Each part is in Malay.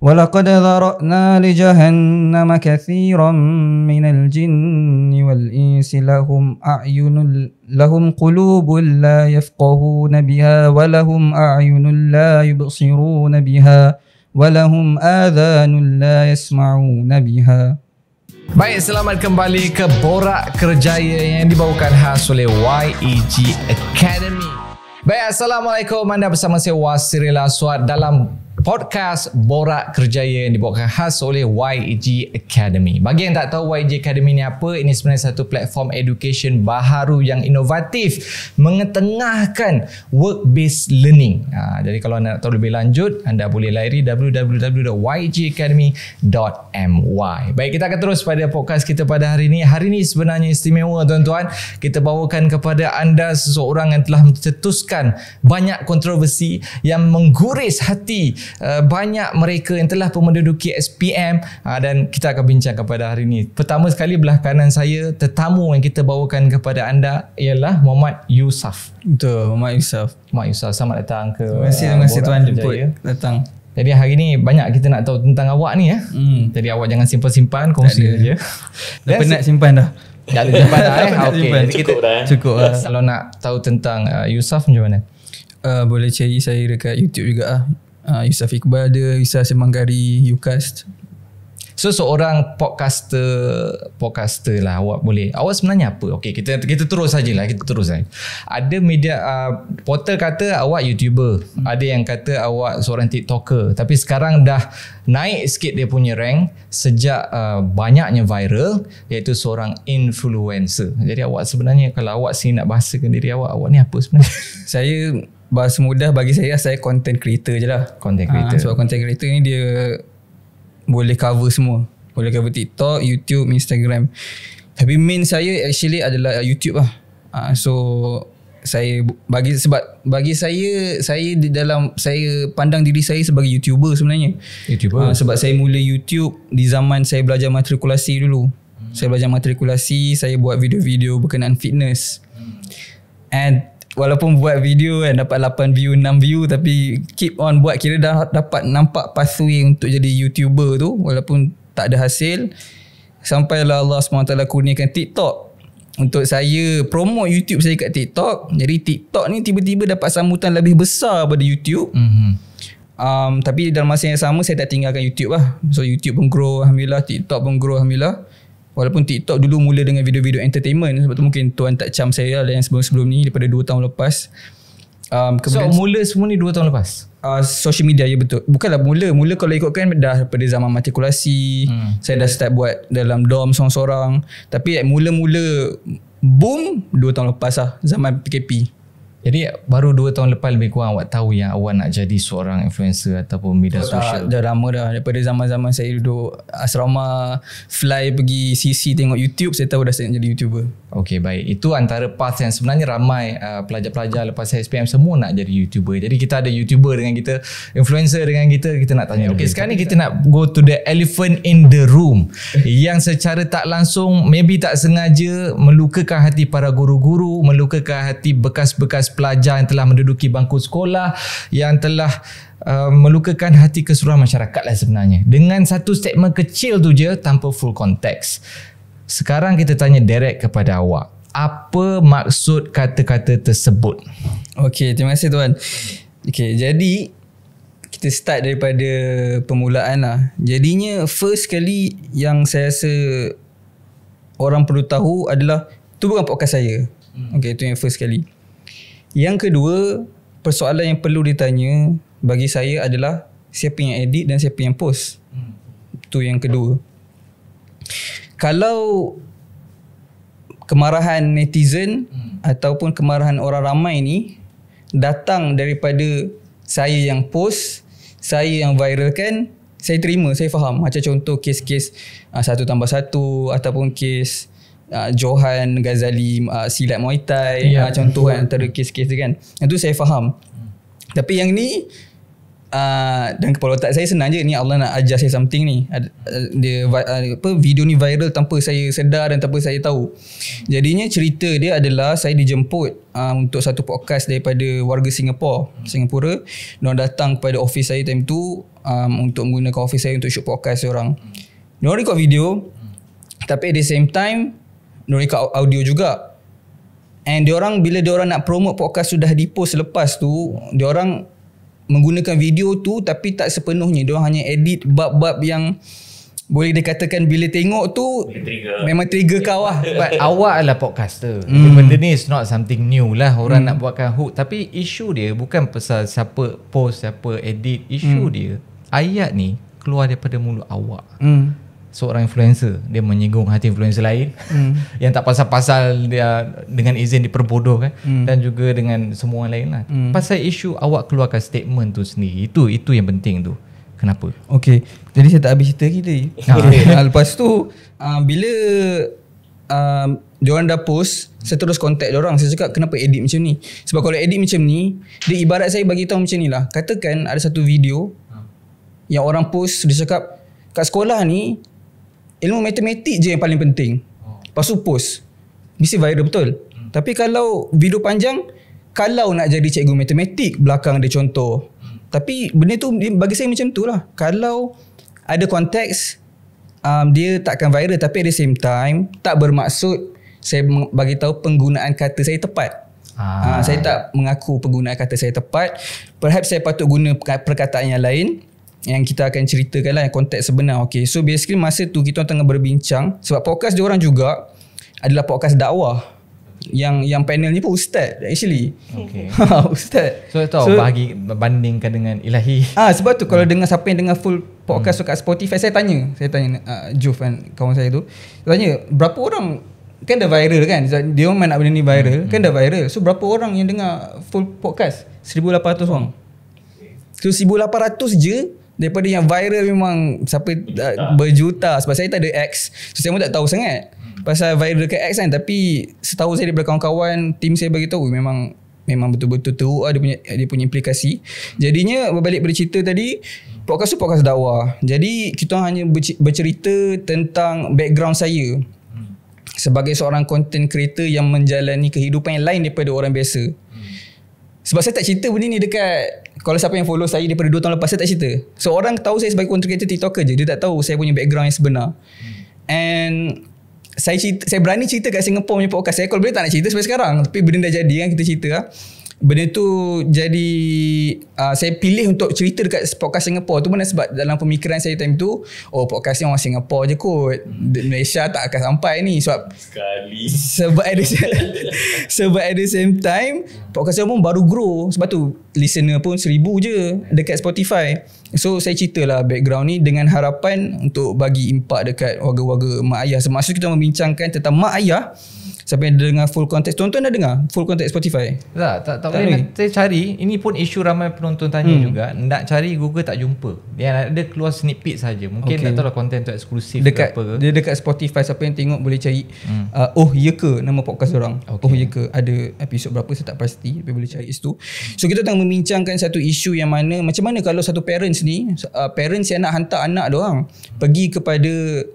ولقد ذرأنا لجهنم كثيرا من الجن والإنس لهم قلوب لا يفقهون بها ولهم أعين لا يبصرون بها ولهم آذان لا يسمعون بها. Baik, selamat kembali ke Borak Kerjaya yang dibawakan khas oleh YEG Academy. Baik, Assalamualaikum. Anda bersama saya Wasiril Aswad dalam podcast Borak Kerjaya yang dibawakan khas oleh YEG Academy. Bagi yang tak tahu YEG Academy ni apa, ini sebenarnya satu platform education baharu yang inovatif mengetengahkan work-based learning. Jadi kalau anda nak tahu lebih lanjut, anda boleh layari www.yegacademy.my. Baik, kita akan terus pada podcast kita pada hari ini. Hari ini sebenarnya istimewa, tuan-tuan. Kita bawakan kepada anda seseorang yang telah mencetuskan banyak kontroversi yang mengguris hati banyak mereka yang telah pun menduduki SPM, dan kita akan bincang kepada hari ini. Pertama sekali belah kanan saya, tetamu yang kita bawakan kepada anda ialah Muhammad Yusuf. Betul, Muhammad Yusuf. Muhammad Yusuf, selamat datang ke Terima kasih tuan jemput datang. Jadi hari ni banyak kita nak tahu tentang awak ni ya. Jadi awak jangan simpan-simpan, kongsi saja. Dah penat simpan dah. Dah ada simpan dah Okey, cukup dah. Kalau nak tahu tentang Yusuf macam mana? Boleh cari saya dekat YouTube juga Yusuf Iqbal ada, Yusuf Semanggari, Ucast. So seorang podcaster lah awak boleh. Awak sebenarnya apa? Okey, kita terus sajalah, kita terus saja. Ada media portal kata awak YouTuber, ada yang kata awak seorang TikToker, tapi sekarang dah naik sikit dia punya rank sejak banyaknya viral, iaitu seorang influencer. Jadi awak sebenarnya, kalau awak sini nak bahasakan diri awak ni apa sebenarnya? Saya bahasa mudah bagi saya content creator je lah. Content creator. Sebab content creator ni dia boleh cover semua. Boleh cover TikTok, YouTube, Instagram. Tapi main saya actually adalah YouTube lah. So saya bagi saya di dalam, saya pandang diri saya sebagai YouTuber sebenarnya. YouTuber. Sebab saya mula YouTube di zaman saya belajar matrikulasi dulu. Saya belajar matrikulasi, saya buat video-video berkenaan fitness. And walaupun buat video kan dapat 8 view, 6 view, tapi keep on buat, kira dah dapat nampak pathway untuk jadi YouTuber tu walaupun tak ada hasil. Sampailah Allah SWT kurniakan TikTok untuk saya promote YouTube saya kat TikTok. Jadi TikTok ni tiba-tiba dapat sambutan lebih besar daripada YouTube. Tapi dalam masa yang sama saya tak tinggalkan YouTube lah. So YouTube pun grow Alhamdulillah, TikTok pun grow Alhamdulillah. Walaupun TikTok dulu mula dengan video-video entertainment, sebab tu mungkin tuan tak cam saya lah yang sebelum ni daripada 2 tahun lepas. So mula semua ni 2 tahun lepas? Social media, ya betul. Bukanlah mula kalau ikutkan dah daripada zaman matrikulasi. Saya dah start buat dalam dorm sorang-sorang. Tapi mula-mula boom 2 tahun lepas lah, zaman PKP. Jadi baru 2 tahun lepas lebih kurang awak tahu yang awak nak jadi seorang influencer ataupun media sosial? Dah lama dah. Daripada zaman-zaman saya duduk asrama, fly pergi CC tengok YouTube, saya tahu dah saya nak jadi YouTuber. Okey, baik. Itu antara path yang sebenarnya ramai pelajar-pelajar lepas SPM semua nak jadi YouTuber. Jadi kita ada YouTuber dengan kita, influencer dengan kita nak tanya. Okey, sekarang ni kita nak go to the elephant in the room yang secara tak langsung, maybe tak sengaja melukakan hati para guru-guru, melukakan hati bekas-bekas pelajar yang telah menduduki bangku sekolah, yang telah melukakan hati keseluruhan masyarakat lah sebenarnya. Dengan satu statement kecil tu je tanpa full konteks. Sekarang kita tanya direct kepada awak. Apa maksud kata-kata tersebut? Okey, terima kasih tuan. Okey, jadi kita start daripada permulaan lah. Jadinya first kali yang saya rasa orang perlu tahu adalah tu bukan podcast saya. Okey, itu yang first kali. Yang kedua, persoalan yang perlu ditanya bagi saya adalah siapa yang edit dan siapa yang post. Itu yang kedua. Kalau kemarahan netizen ataupun kemarahan orang ramai ni datang daripada saya yang post, saya yang viralkan, saya terima, saya faham. Macam contoh kes-kes 1+1 ataupun kes Johan Ghazali silat Muay Thai, contoh kan antara kes-kes tu kan. Itu saya faham. Tapi yang ni dan kepala otak saya senang je, ni Allah nak ajar saya something ni. Dia video ni viral tanpa saya sedar dan tanpa saya tahu. Jadinya cerita dia adalah saya dijemput untuk satu podcast daripada warga Singapura. Diorang datang kepada office saya time tu untuk menggunakan office saya untuk shoot podcast diorang. Diorang record video, tapi at the same time diorang record audio juga. And diorang bila diorang nak promote podcast sudah dipost lepas tu, diorang menggunakan video tu tapi tak sepenuhnya. Diorang hanya edit bab-bab yang boleh dikatakan bila tengok tu memang trigger kau lah. But awak adalah podcaster. Benda ni is not something new lah. Orang nak buatkan hook. Tapi isu dia bukan pasal siapa post, siapa edit. Isu dia, ayat ni keluar daripada mulut awak. Seorang influencer, dia menyinggung hati influencer lain yang tak pasal-pasal, dia dengan izin diperbodohkan dan juga dengan semua orang lain lah. Pasal isu awak keluarkan statement tu sendiri, itu yang penting tu. Kenapa? Okay, jadi saya tak habis cerita kita. Lepas tu bila diorang dah post, saya terus contact diorang. Saya cakap kenapa edit macam ni. Sebab kalau edit macam ni, dia ibarat saya bagi tahu macam ni lah. Katakan ada satu video yang orang post, dia cakap kat sekolah ni ilmu matematik je yang paling penting. Lepas tu post, mesti viral betul. Tapi kalau video panjang, kalau nak jadi cikgu matematik, belakang ada contoh. Tapi benda tu bagi saya macam tu lah. Kalau ada konteks, dia takkan viral. Tapi at the same time, tak bermaksud saya bagi tahu penggunaan kata saya tepat. Saya tak mengaku penggunaan kata saya tepat. Perhaps saya patut guna perkataan yang lain yang kita akan ceritakan lah, yang konteks sebenar. Okay, so basically masa tu kita tengah berbincang, sebab podcast diorang juga adalah podcast dakwah. Yang panel ni pun ustaz actually. Okay. Ustaz. So bagi bandingkan dengan Ilahi. Sebab tu kalau dengar siapa yang dengar full podcast kat Spotify, saya tanya Juf kan, kawan saya tu, saya tanya berapa orang, kan dah viral kan, dia orang nak benda ni viral, kan dah viral. So berapa orang yang dengar full podcast? 1,800 orang. So 1,800 je daripada yang viral memang sampai berjuta. Sebab saya tak ada X, so saya pun tak tahu sangat pasal viral ke X kan. Tapi setahu saya daripada kawan-kawan, tim saya bagi tahu memang betul-betul teruk dia punya implikasi. Jadinya berbalik pada cerita tadi, podcast tu podcast dakwah. Jadi kita hanya bercerita tentang background saya sebagai seorang content creator yang menjalani kehidupan yang lain daripada orang biasa. Sebab saya tak cerita benda ni dekat, kalau siapa yang follow saya daripada 2 tahun lepas, saya tak cerita. So orang tahu saya sebagai content creator TikToker je, dia tak tahu saya punya background yang sebenar. And saya berani cerita kat Singapore punya podcast. Saya kalau boleh tak nak cerita sampai sekarang, tapi benda dah jadi kan, kita cerita lah. Benda tu jadi saya pilih untuk cerita dekat podcast Singapore tu pun sebab dalam pemikiran saya time tu, podcast ni orang Singapore je kot, Malaysia tak akan sampai ni. Sebab at the same time podcast pun baru grow. Sebab tu listener pun 1,000 je dekat Spotify. So saya ceritalah background ni dengan harapan untuk bagi impak dekat warga-warga mak ayah. Maksud kita membincangkan tentang mak ayah. Siapa yang dengar full konteks, tuan-tuan dah dengar full konteks Spotify? Tak boleh. Saya cari, ini pun isu ramai penonton tanya juga. Nak cari Google tak jumpa. Dia ada keluar sneak peek saja. Mungkin tak tahu lah konten tu eksklusif dekat, ke apa ke. Dia dekat Spotify, siapa yang tengok boleh cari Oh Ya Ke, nama podcast orang. Oh Ya Ke, ada episod berapa saya tak pasti, tapi boleh cari situ. So kita tengah membincangkan satu isu yang mana, macam mana kalau satu parents ni, parents yang nak hantar anak diorang pergi kepada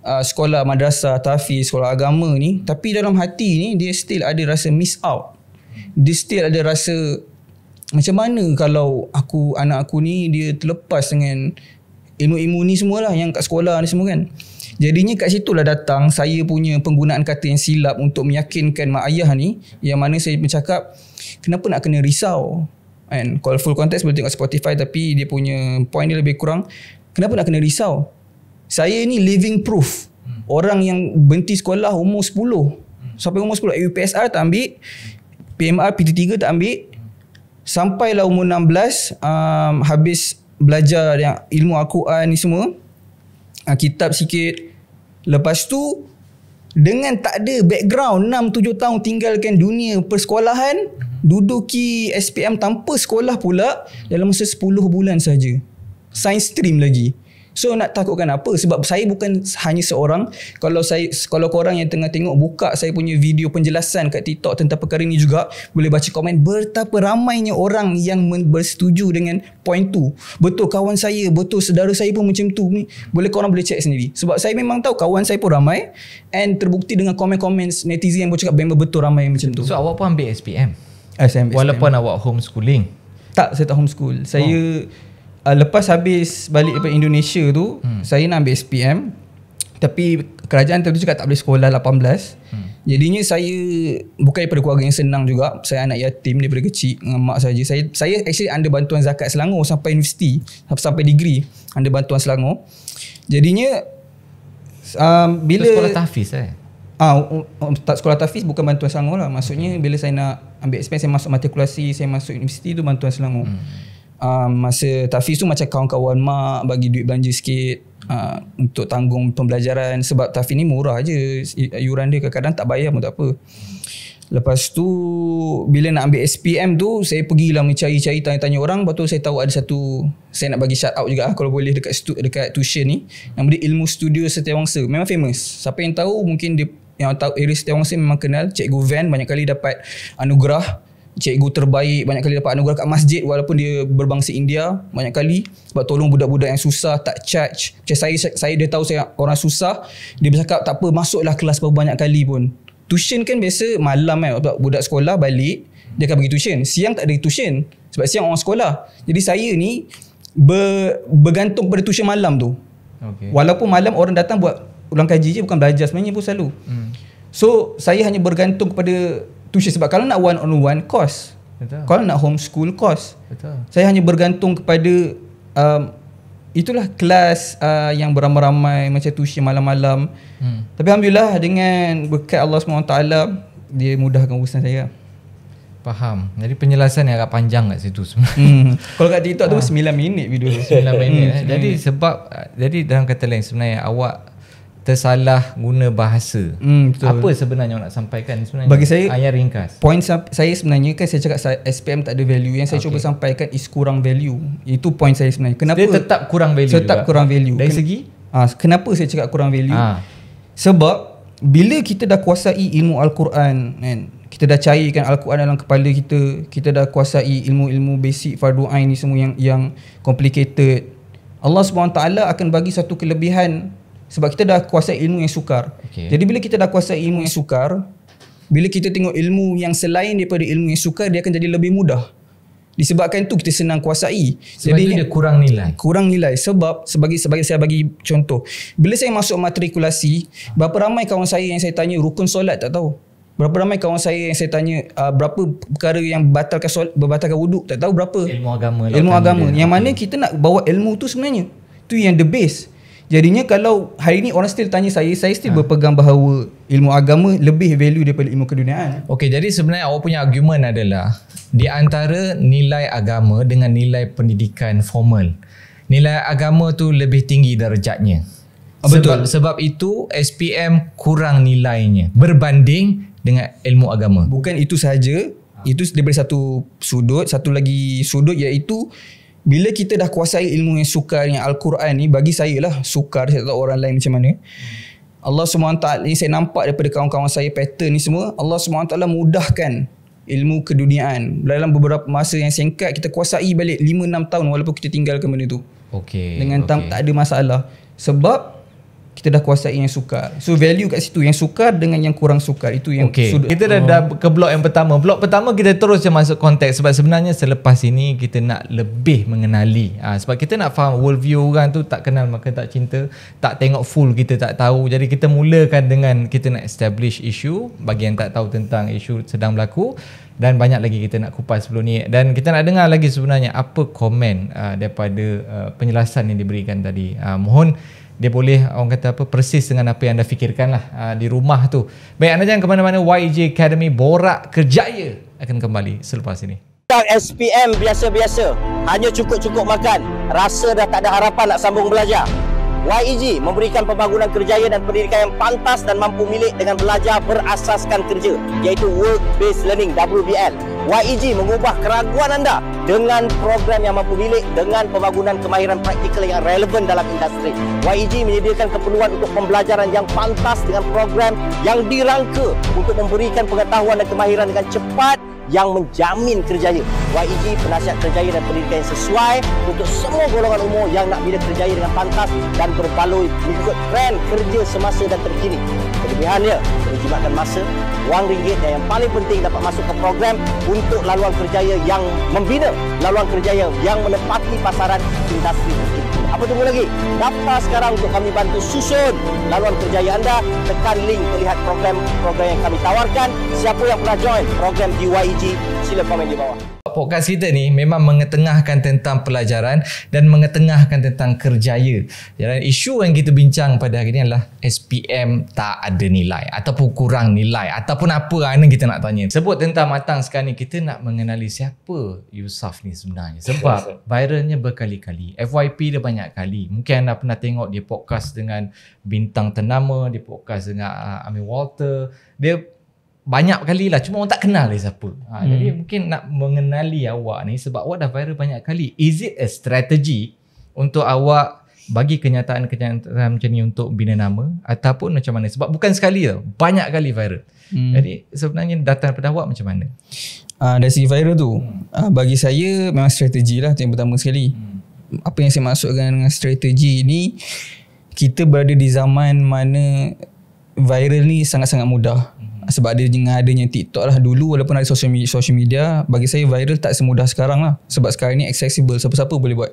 sekolah madrasah, tahfiz, sekolah agama ni, tapi dalam hati ni dia still ada rasa miss out. Dia still ada rasa macam mana kalau anak aku ni dia terlepas dengan ilmu-ilmu ni semualah yang kat sekolah ni semua kan. Jadinya kat situlah datang saya punya penggunaan kata yang silap untuk meyakinkan mak ayah ni, yang mana saya bercakap kenapa nak kena risau kan. Kalau full konteks boleh tengok Spotify, tapi dia punya point dia lebih kurang, kenapa nak kena risau. Saya ni living proof. Orang yang berhenti sekolah umur 10, sampai umur 10, UPSR tak ambil, PMR PT3 tak ambil, sampailah umur 16 habis belajar yang ilmu Al-Quran ni semua, kitab sikit. Lepas tu dengan tak ada background, 6-7 tahun tinggalkan dunia persekolahan, duduki SPM tanpa sekolah pula dalam masa 10 bulan saja. Science stream lagi. So nak takutkan apa? Sebab saya bukan hanya seorang. Kalau korang yang tengah tengok, buka saya punya video penjelasan kat TikTok tentang perkara ni juga, boleh baca komen betapa ramainya orang yang bersetuju dengan point tu. Betul kawan saya, betul saudara saya pun macam tu ni. Korang boleh check sendiri. Sebab saya memang tahu kawan saya pun ramai, and terbukti dengan komen-komen netizen yang bercakap memang betul ramai macam tu. So awak pun ambil SPM? SPM. Walaupun awak homeschooling? Tak, saya tak homeschool. Saya lepas habis balik daripada Indonesia tu, saya nak ambil SPM. Tapi kerajaan tu cakap tak boleh sekolah 18. Jadinya saya bukan daripada keluarga yang senang juga. Saya anak yatim daripada kecil dengan mak saja. Saya actually under bantuan zakat Selangor sampai universiti, sampai degree under bantuan Selangor. Jadinya bila sekolah tahfiz tak sekolah tahfiz, bukan bantuan Selangor lah. Maksudnya bila saya nak ambil SPM, saya masuk matrikulasi, saya masuk universiti tu bantuan Selangor. Masa tahfiz tu macam kawan-kawan mak bagi duit belanja sikit untuk tanggung pembelajaran. Sebab tahfiz ni murah je, iuran dia kadang-kadang tak bayar pun tak apa. Lepas tu bila nak ambil SPM tu, saya pergilah mencari-cari, tanya-tanya orang. Lepas tu saya tahu ada satu, saya nak bagi shout out juga kalau boleh, dekat tuition ni, nama dia Ilmu Studio Setiawangsa. Memang famous. Siapa yang tahu, mungkin dia yang tahu area Setiawangsa memang kenal. Cikgu Van banyak kali dapat anugerah cikgu terbaik, banyak kali dapat anugerah kat masjid walaupun dia berbangsa India, banyak kali sebab tolong budak-budak yang susah, tak charge. Macam saya dia tahu saya orang susah, dia bercakap tak apa, masuklah kelas berapa banyak kali pun. Tuition kan biasa malam kan, budak sekolah balik dia akan pergi tuition. Siang tak ada tuition sebab siang orang sekolah. Jadi saya ni bergantung pada tuition malam tu. Walaupun malam orang datang buat ulang kaji je, bukan belajar sebenarnya pun selalu. So saya hanya bergantung kepada tuition. Sebab kalau nak one on one, cost. Kalau nak homeschool, cost. Saya hanya bergantung kepada itulah kelas yang beramai-ramai macam tuition malam-malam. Tapi Alhamdulillah dengan berkat Allah SWT, dia mudahkan urusan saya. Faham. Jadi penjelasan yang agak panjang kat situ sebenarnya. Kalau kat TikTok tu 9 minit video. 9 minit. Jadi dalam kata lain sebenarnya awak tersalah guna bahasa. Apa sebenarnya awak nak sampaikan sebenarnya? Bagi saya, ayat ringkas. Point saya sebenarnya kan, saya cakap SPM tak ada value. Yang saya cuba sampaikan is kurang value. Itu point saya sebenarnya. Kenapa? Dia tetap kurang value. Tetap juga. kurang value. Dari segi? Kenapa saya cakap kurang value? Sebab bila kita dah kuasai ilmu Al-Quran kan, kita dah cairkan Al-Quran dalam kepala kita, kita dah kuasai ilmu-ilmu basic fardu ain ni semua yang complicated, Allah SWT akan bagi satu kelebihan. Sebab kita dah kuasai ilmu yang sukar. Jadi bila kita dah kuasai ilmu yang sukar, bila kita tengok ilmu yang selain daripada ilmu yang sukar, dia akan jadi lebih mudah. Disebabkan tu kita senang kuasai. Sebab jadi dia kurang nilai. Kurang nilai. Sebab sebagai saya bagi contoh, bila saya masuk matrikulasi, berapa ramai kawan saya yang saya tanya rukun solat tak tahu. Berapa ramai kawan saya yang saya tanya berapa perkara yang membatalkan wuduk tak tahu berapa. Ilmu agama. Ilmu agama. Yang mana kita nak bawa ilmu tu sebenarnya. Tu yang the base. Jadinya kalau hari ni orang still tanya saya still berpegang bahawa ilmu agama lebih value daripada ilmu keduniaan. Okey, jadi sebenarnya awak punya argument adalah di antara nilai agama dengan nilai pendidikan formal, nilai agama tu lebih tinggi darjatnya. Betul. Sebab itu SPM kurang nilainya berbanding dengan ilmu agama. Bukan itu sahaja, itu daripada satu sudut. Satu lagi sudut iaitu bila kita dah kuasai ilmu yang sukar, yang Al-Quran ni, bagi saya lah sukar, saya tak tahu orang lain macam mana. Allah SWT ni saya nampak daripada kawan-kawan saya pattern ni semua, Allah SWT mudahkan ilmu keduniaan. Dalam beberapa masa yang singkat kita kuasai balik 5-6 tahun walaupun kita tinggalkan benda tu. Dengan tak ada masalah. Sebab kita dah kuasai yang sukar. So value kat situ, yang sukar dengan yang kurang sukar. Itu yang sudut. Kita dah ke blok yang pertama. Blok pertama kita terus je masuk konteks. Sebab sebenarnya selepas ini kita nak lebih mengenali. Sebab kita nak faham worldview orang tu, tak kenal maka tak cinta. Tak tengok full kita tak tahu. Jadi kita mulakan dengan kita nak establish isu bagi yang tak tahu tentang isu sedang berlaku. Dan banyak lagi kita nak kupas sebelum ni. Dan kita nak dengar lagi sebenarnya apa komen daripada penjelasan yang diberikan tadi. Mohon dia boleh orang kata apa, persis dengan apa yang anda fikirkan lah di rumah tu. Baik, anda jangan ke mana-mana. YJ Academy Borak Kerjaya akan kembali selepas ini. SPM biasa-biasa, hanya cukup-cukup makan, rasa dah tak ada harapan nak sambung belajar. YEG memberikan pembangunan kerjaya dan pendidikan yang pantas dan mampu milik dengan belajar berasaskan kerja, iaitu Work Based Learning WBL. YEG mengubah keraguan anda dengan program yang mampu milik dengan pembangunan kemahiran praktikal yang relevan dalam industri. YEG menyediakan keperluan untuk pembelajaran yang pantas dengan program yang dirangka untuk memberikan pengetahuan dan kemahiran dengan cepat yang menjamin kerjaya. YEG penasihat kerjaya dan pendidikan yang sesuai untuk semua golongan umur yang nak bina kerjaya dengan pantas dan berbaloi mengikut trend kerja semasa dan terkini. Kelebihannya, menjimatkan masa, wang ringgit dan yang paling penting dapat masuk ke program untuk laluan kerjaya yang membina laluan kerjaya yang menepati pasaran industri terkini. Apa tunggu lagi? Daftar sekarang untuk kami bantu susun laluan kerjaya anda. Tekan link melihat program-program yang kami tawarkan. Siapa yang pernah join program di YEG, sila komen di bawah. Podcast kita ni memang mengetengahkan tentang pelajaran dan mengetengahkan tentang kerjaya. Dan isu yang kita bincang pada hari ini adalah SPM tak ada nilai ataupun kurang nilai ataupun apa yang kita nak tanya. Sebut tentang matang sekarang ni, kita nak mengenali siapa Yusuf ni sebenarnya. Sebab viralnya berkali-kali. FYP dia banyak kali. Mungkin anda pernah tengok dia podcast dengan bintang ternama, dia podcast dengan Amin Walter. Dia banyak kali lah, cuma orang tak kenal dia siapa. Jadi mungkin nak mengenali awak ni sebab awak dah viral banyak kali. Is it a strategy untuk awak bagi kenyataan-kenyataan macam ni untuk bina nama ataupun macam mana? Sebab bukan sekali tau, banyak kali viral. Jadi sebenarnya datang daripada awak macam mana? Dari segi viral tu, bagi saya memang strategi lah yang pertama sekali. Apa yang saya maksudkan dengan strategi ni, kita berada di zaman mana viral ni sangat-sangat mudah. Sebab dia dengan adanya TikTok lah, dulu walaupun ada social media, bagi saya viral tak semudah sekarang lah. Sebab sekarang ni accessible, siapa-siapa boleh buat.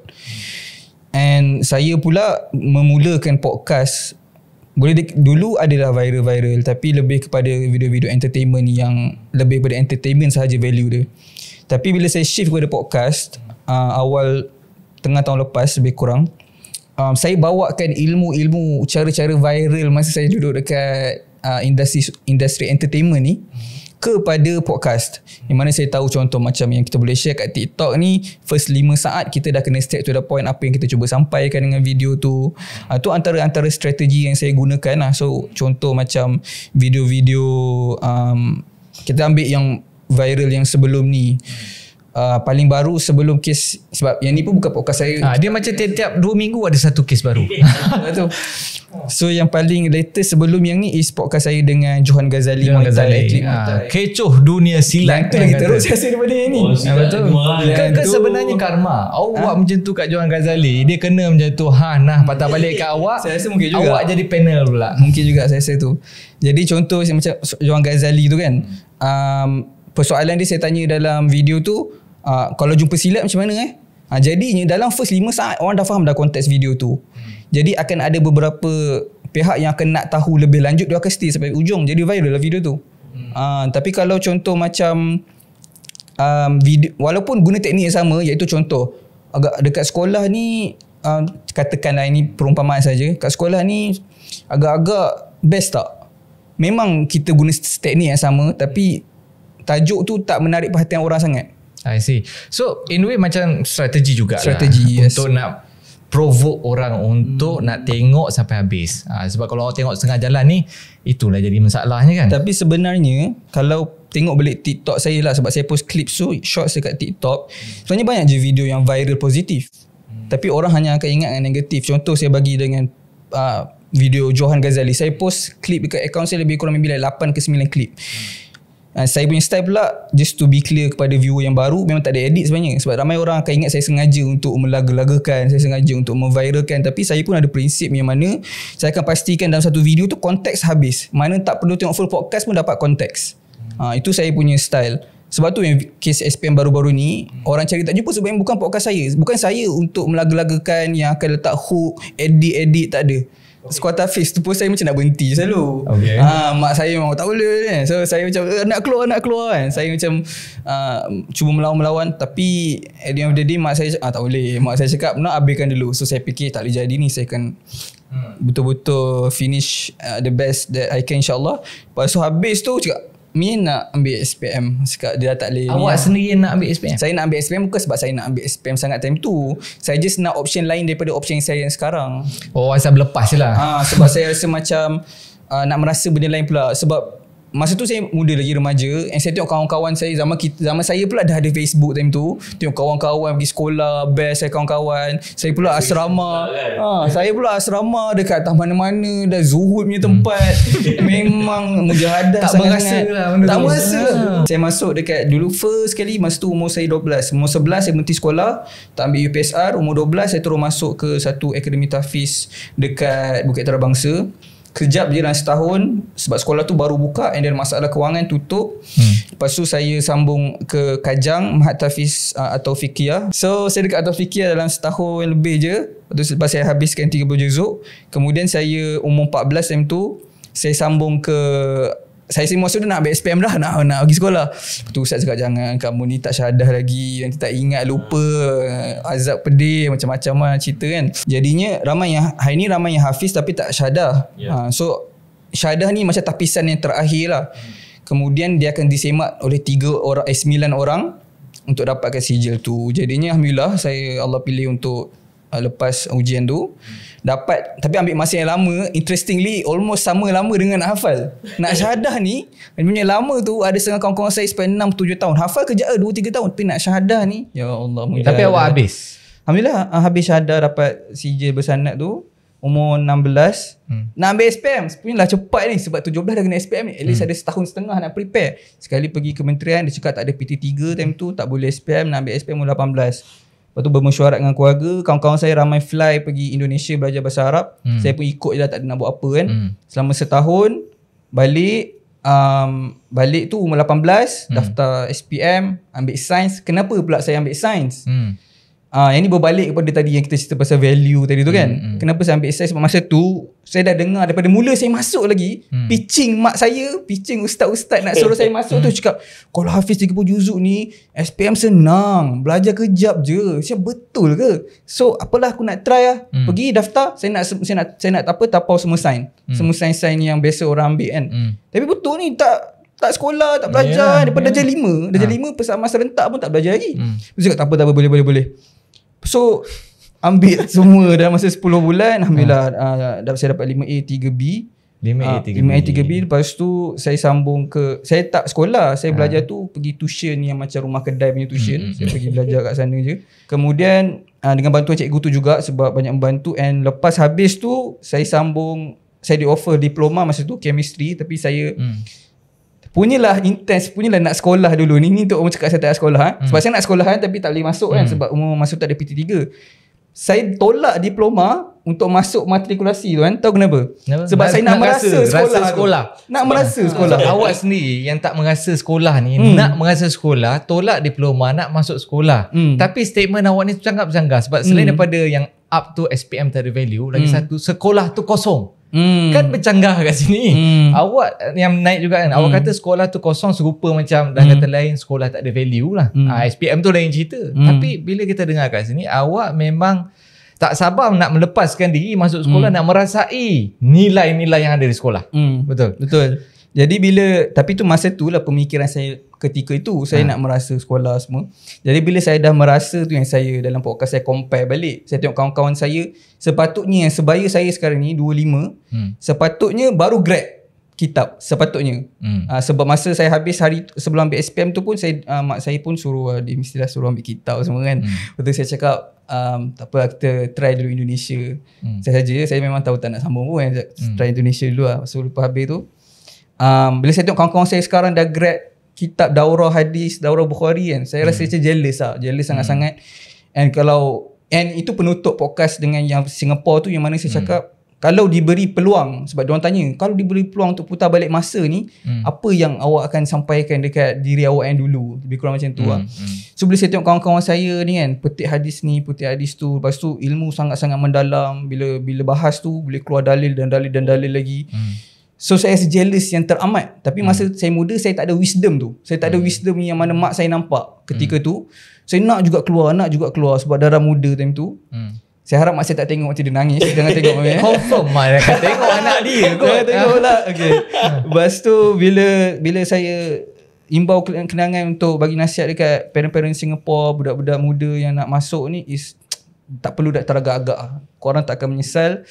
And saya pula memulakan podcast, dulu adalah viral-viral tapi lebih kepada video-video entertainment yang lebih kepada entertainment sahaja value dia. Tapi bila saya shift kepada podcast, awal tengah tahun lepas lebih kurang, saya bawakan ilmu-ilmu cara-cara viral masa saya duduk dekat industri entertainment ni kepada podcast. Yang mana saya tahu contoh macam yang kita boleh share kat TikTok ni, first 5 saat kita dah kena straight to the point apa yang kita cuba sampaikan dengan video tu. Tu antara strategi yang saya gunakan lah. So contoh macam video-video kita ambil yang viral yang sebelum ni, paling baru sebelum kes, sebab yang ni pun bukan podcast saya. Dia macam tiap-tiap 2 minggu ada satu kes baru. Betul. So yang paling latest sebelum yang ni is podcast saya dengan Johan Ghazali, atlet. Kecoh dunia silat. Yang tu lagi teruk saya rasa daripada yang ni. Betul. Kan sebenarnya karma. Awak macam tu kat Johan Ghazali, dia kena macam tu. Patah balik kat awak. Saya rasa mungkin juga awak jadi panel pula. Mungkin juga saya rasa tu. Jadi contoh macam Johan Ghazali tu kan, persoalan dia saya tanya dalam video tu, kalau jumpa silat macam mana jadinya dalam first 5 saat orang dah faham dah konteks video tu. Jadi akan ada beberapa pihak yang akan nak tahu lebih lanjut, dia akan stay sampai ujung. Jadi viral lah video tu. Tapi kalau contoh macam video, walaupun guna teknik yang sama, iaitu contoh agak dekat sekolah ni, katakanlah ini perumpamaan saja, kat sekolah ni agak-agak best tak? Memang kita guna teknik yang sama tapi tajuk tu tak menarik perhatian orang sangat. I see. So in a way macam strategi juga strategi, lah, yes, untuk nak provoke orang untuk nak tengok sampai habis. Sebab kalau orang tengok setengah jalan ni, itulah jadi masalahnya kan. Tapi sebenarnya kalau tengok balik TikTok saya lah, sebab saya post clip shorts dekat TikTok, sebenarnya banyak je video yang viral positif. Tapi orang hanya akan ingat yang negatif. Contoh saya bagi dengan video Johan Ghazali, saya post clip dekat akaun saya lebih kurang maybe 8 ke 9 clip. Saya punya style pula, just to be clear kepada viewer yang baru, memang tak ada edit sebenarnya. Sebab ramai orang akan ingat saya sengaja untuk melaga-lagakan, saya sengaja untuk memviralkan. Tapi saya pun ada prinsip yang mana saya akan pastikan dalam satu video tu konteks habis. Mana tak perlu tengok full podcast pun dapat konteks. Itu saya punya style. Sebab tu yang kes SPM baru-baru ni, orang cari tak jumpa sebab yang bukan podcast saya. Bukan saya untuk melaga-lagakan yang akan letak hook, edit, tak ada. Squatter face tu pun saya macam nak berhenti selalu. Mak saya memang tak boleh kan. So saya macam nak keluar kan. Saya macam cuba melawan-melawan, tapi at the end of the day mak saya tak boleh. Mak saya cakap nak habiskan dulu. So saya fikir tak boleh jadi ni, saya akan betul-betul finish the best that I can, insyaAllah. Lepas tu habis tu cakap Mi nak ambil SPM. Cakap dia tak boleh. Awak sendiri nak ambil SPM? Saya nak ambil SPM bukan sebab saya nak ambil SPM sangat time tu. Saya just nak option lain daripada option saya yang sekarang. Oh, asal berlepas je lah. Sebab saya rasa macam nak merasa benda lain pula. Sebab masa tu saya muda lagi, remaja, and saya tengok kawan-kawan saya zaman saya pula dah ada Facebook time tu. Tengok kawan-kawan pergi sekolah, best saya kawan-kawan. Saya pula asrama. Saya pula asrama dekat atas mana-mana, dah zuhud punya tempat. Memang mujahadah tak berasa lah benda tak tu. berasa. Saya masuk dekat dulu first kali masa tu umur saya 12. Umur 11 saya berhenti sekolah, tak ambil UPSR. Umur 12 saya terus masuk ke satu akademi tahfiz dekat Bukit Antarabangsa. Kejap je dalam setahun sebab sekolah tu baru buka and then masalah kewangan tutup. Lepas tu saya sambung ke Kajang Mahat Tahfiz At-Taufiqiyah. So saya dekat At-Taufiqiyah dalam setahun lebih je. Lepas saya habiskan 30 juzuk. Kemudian saya umur 14 time tu saya sambung ke, saya masa tu nak ambil SPM dah, nak pergi sekolah. Lepas tu Ustaz cakap jangan, kamu ni tak syahadah lagi, nanti tak ingat, lupa, azab pedih, macam-macam lah cerita kan. Jadinya ramai yang hari ni ramai yang hafiz tapi tak syahadah. So syahadah ni macam tapisan yang terakhir lah. Kemudian dia akan disemak oleh 9 orang untuk dapatkan sijil tu. Jadinya alhamdulillah Allah pilih untuk lepas ujian tu. Dapat, tapi ambil masa yang lama. Interestingly almost sama lama dengan nak hafal. Nak syahadah ni punya lama tu, ada setengah kawan-kawan saya spend 6-7 tahun. Hafal kejap 2-3 tahun. Tapi nak syahadah ni, ya Allah, tapi awak habis? Alhamdulillah habis syahadah, dapat sijil bersanad tu umur 16. Nak ambil SPM punyalah cepat ni sebab 17 dah kena SPM ni. At least ada setahun setengah nak prepare. Sekali pergi kementerian, dia cakap tak ada PT3 time tu, tak boleh SPM. Nak ambil SPM umur 18. Lepas tu bermesyuarat dengan keluarga. Kawan-kawan saya ramai fly pergi Indonesia belajar bahasa Arab. Saya pun ikut je lah, tak ada nak buat apa kan. Selama setahun balik. Balik tu umur 18, daftar SPM, ambil sains. Kenapa pula saya ambil sains? Yang ni berbalik kepada tadi yang kita cerita pasal value tadi tu kan. Kenapa saya ambil sains? Sebab masa tu saya dah dengar daripada mula saya masuk lagi, pitching mak saya, pitching ustaz-ustaz nak suruh saya masuk tu cakap, kalau hafiz 30 juzuk ni SPM senang, belajar kejap je. Saya betul ke? So apalah aku nak try lah. Pergi daftar, saya nak apa, tapau semua sains. Semua sains-sains yang biasa orang ambil kan. Tapi betul ni tak sekolah, tak belajar. Daripada darjah 5. Darjah 5 pesama serentak pun tak belajar lagi. Dia cakap tak apa, boleh. So ambil semua dalam masa 10 bulan. Alhamdulillah saya dapat 5A 3B. 5A 3B. Lepas tu saya sambung ke, saya tak sekolah, saya belajar tu pergi tuition yang macam rumah kedai punya tuition. Saya pergi belajar kat sana je. Kemudian dengan bantuan cikgu tu juga sebab banyak membantu. And lepas habis tu saya sambung, saya di offer diploma masa tu chemistry. Tapi saya punyalah intense, punyalah nak sekolah dulu ni. Ni untuk orang cakap saya tak nak sekolah sebab saya nak sekolah tapi tak boleh masuk kan sebab umur masuk tak ada PT3. Saya tolak diploma untuk masuk matrikulasi tu kan. Tahu kenapa? Sebab saya nak merasa sekolah. Nak merasa sekolah. Awak sendiri yang tak merasa sekolah ni, nak merasa sekolah, tolak diploma, nak masuk sekolah. Tapi statement awak ni bercanggah-bercanggah sebab selain daripada yang up to SPM tak ada value, lagi satu, sekolah tu kosong. Kan bercanggah kat sini. Awak yang naik juga kan. Awak kata sekolah tu kosong, serupa macam dan kata lain sekolah tak ada value lah. SPM tu lain cerita. Tapi bila kita dengar kat sini, awak memang tak sabar nak melepaskan diri masuk sekolah, nak merasai nilai-nilai yang ada di sekolah. Betul. Jadi tapi tu masa tu lah pemikiran saya ketika itu. Saya nak merasa sekolah semua. Jadi bila saya dah merasa tu, yang saya dalam podcast saya compare balik, saya tengok kawan-kawan saya, sepatutnya yang sebaya saya sekarang ni 25, sepatutnya baru grad kitab sepatutnya. Sebab masa saya habis hari sebelum ambil SPM tu pun mak saya pun suruh, dia mestilah suruh ambil kitab semua kan. Betul, saya cakap tak apa, kita try dulu Indonesia. Saya memang tahu tak nak sambung pun kan. Try Indonesia dulu lah. So lepas habis tu bila saya tengok kawan-kawan saya sekarang dah grad kitab daurah hadis, daurah Bukhari kan, saya rasa macam jealous sangat-sangat. And itu penutup podcast dengan yang Singapore tu, yang mana saya cakap kalau diberi peluang, sebab diorang tanya kalau diberi peluang untuk putar balik masa ni, apa yang awak akan sampaikan dekat diri awak yang dulu, lebih kurang macam tu lah. So bila saya tengok kawan-kawan saya ni kan, petik hadis ni, petik hadis tu, lepas tu ilmu sangat-sangat mendalam, bila bahas tu boleh keluar dalil dan dalil lagi. So saya rasa jealous yang teramat. Tapi masa saya muda, saya tak ada wisdom tu. Saya tak ada wisdom yang mana mak saya nampak ketika tu. Saya nak juga keluar sebab darah muda time tu. Saya harap mak saya tak tengok waktu dia nangis. Jangan tengok mami. Confirm mak dia akan tengok anak dia kot. Jangan tengok lah. Okay. Lepas tu bila saya imbau kenangan untuk bagi nasihat dekat parent-parent Singapore, budak-budak muda yang nak masuk ni is tak perlu dah teragak-agak. Korang tak akan menyesal.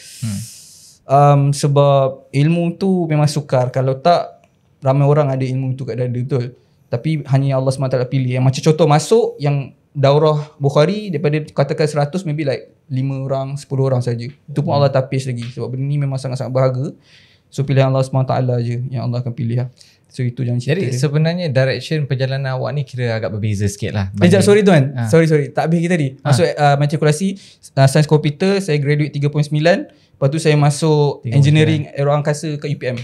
Sebab ilmu tu memang sukar. Kalau tak, ramai orang ada ilmu tu kat dada, betul. Tapi hanya Allah SWT pilih. Yang macam contoh masuk yang daurah Bukhari, daripada katakan 100 maybe like 5 orang, 10 orang saja. Itu pun Allah tapis lagi. Sebab benda ni memang sangat-sangat berharga. So pilihan Allah SWT je yang Allah akan pilih lah. So itu jangan cerita. Jadi sebenarnya direction perjalanan awak ni kira agak berbeza sikit lah. Sorry tuan. Sorry. Tak habis kita tadi. Masuk matrikulasi Sains Komputer, saya graduate 3.9. Lepas tu saya masuk engineering aeroangkasa kat UPM.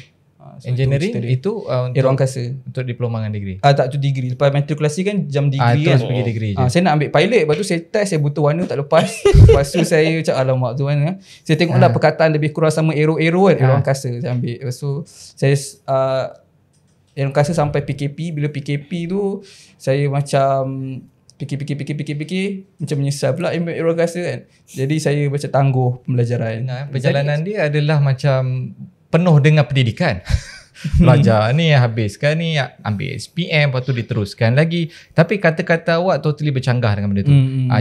So engineering itu untuk aeroangkasa. Untuk diploma dengan degree. Tak, tu degree. Lepas matrikulasi kan jam degree terus kan. pergi degree je. Saya nak ambil pilot. Lepas tu saya test, saya butuh warna tak lepas. Lepas tu saya cakap alamak tu mana. Saya tengoklah perkataan lebih kurang sama aero kan. Aeroangkasa saya ambil. Lepas tu saya aeroangkasa sampai PKP. Bila PKP tu saya macam fikir macam menyesal pula ambil aeroangkasa kan. Jadi saya macam tangguh pembelajaran. Perjalanan dia adalah macam penuh dengan pendidikan. Belajar ni, habiskan ni, ambil SPM, lepas tu diteruskan lagi. Tapi kata-kata awak totally bercanggah dengan benda tu.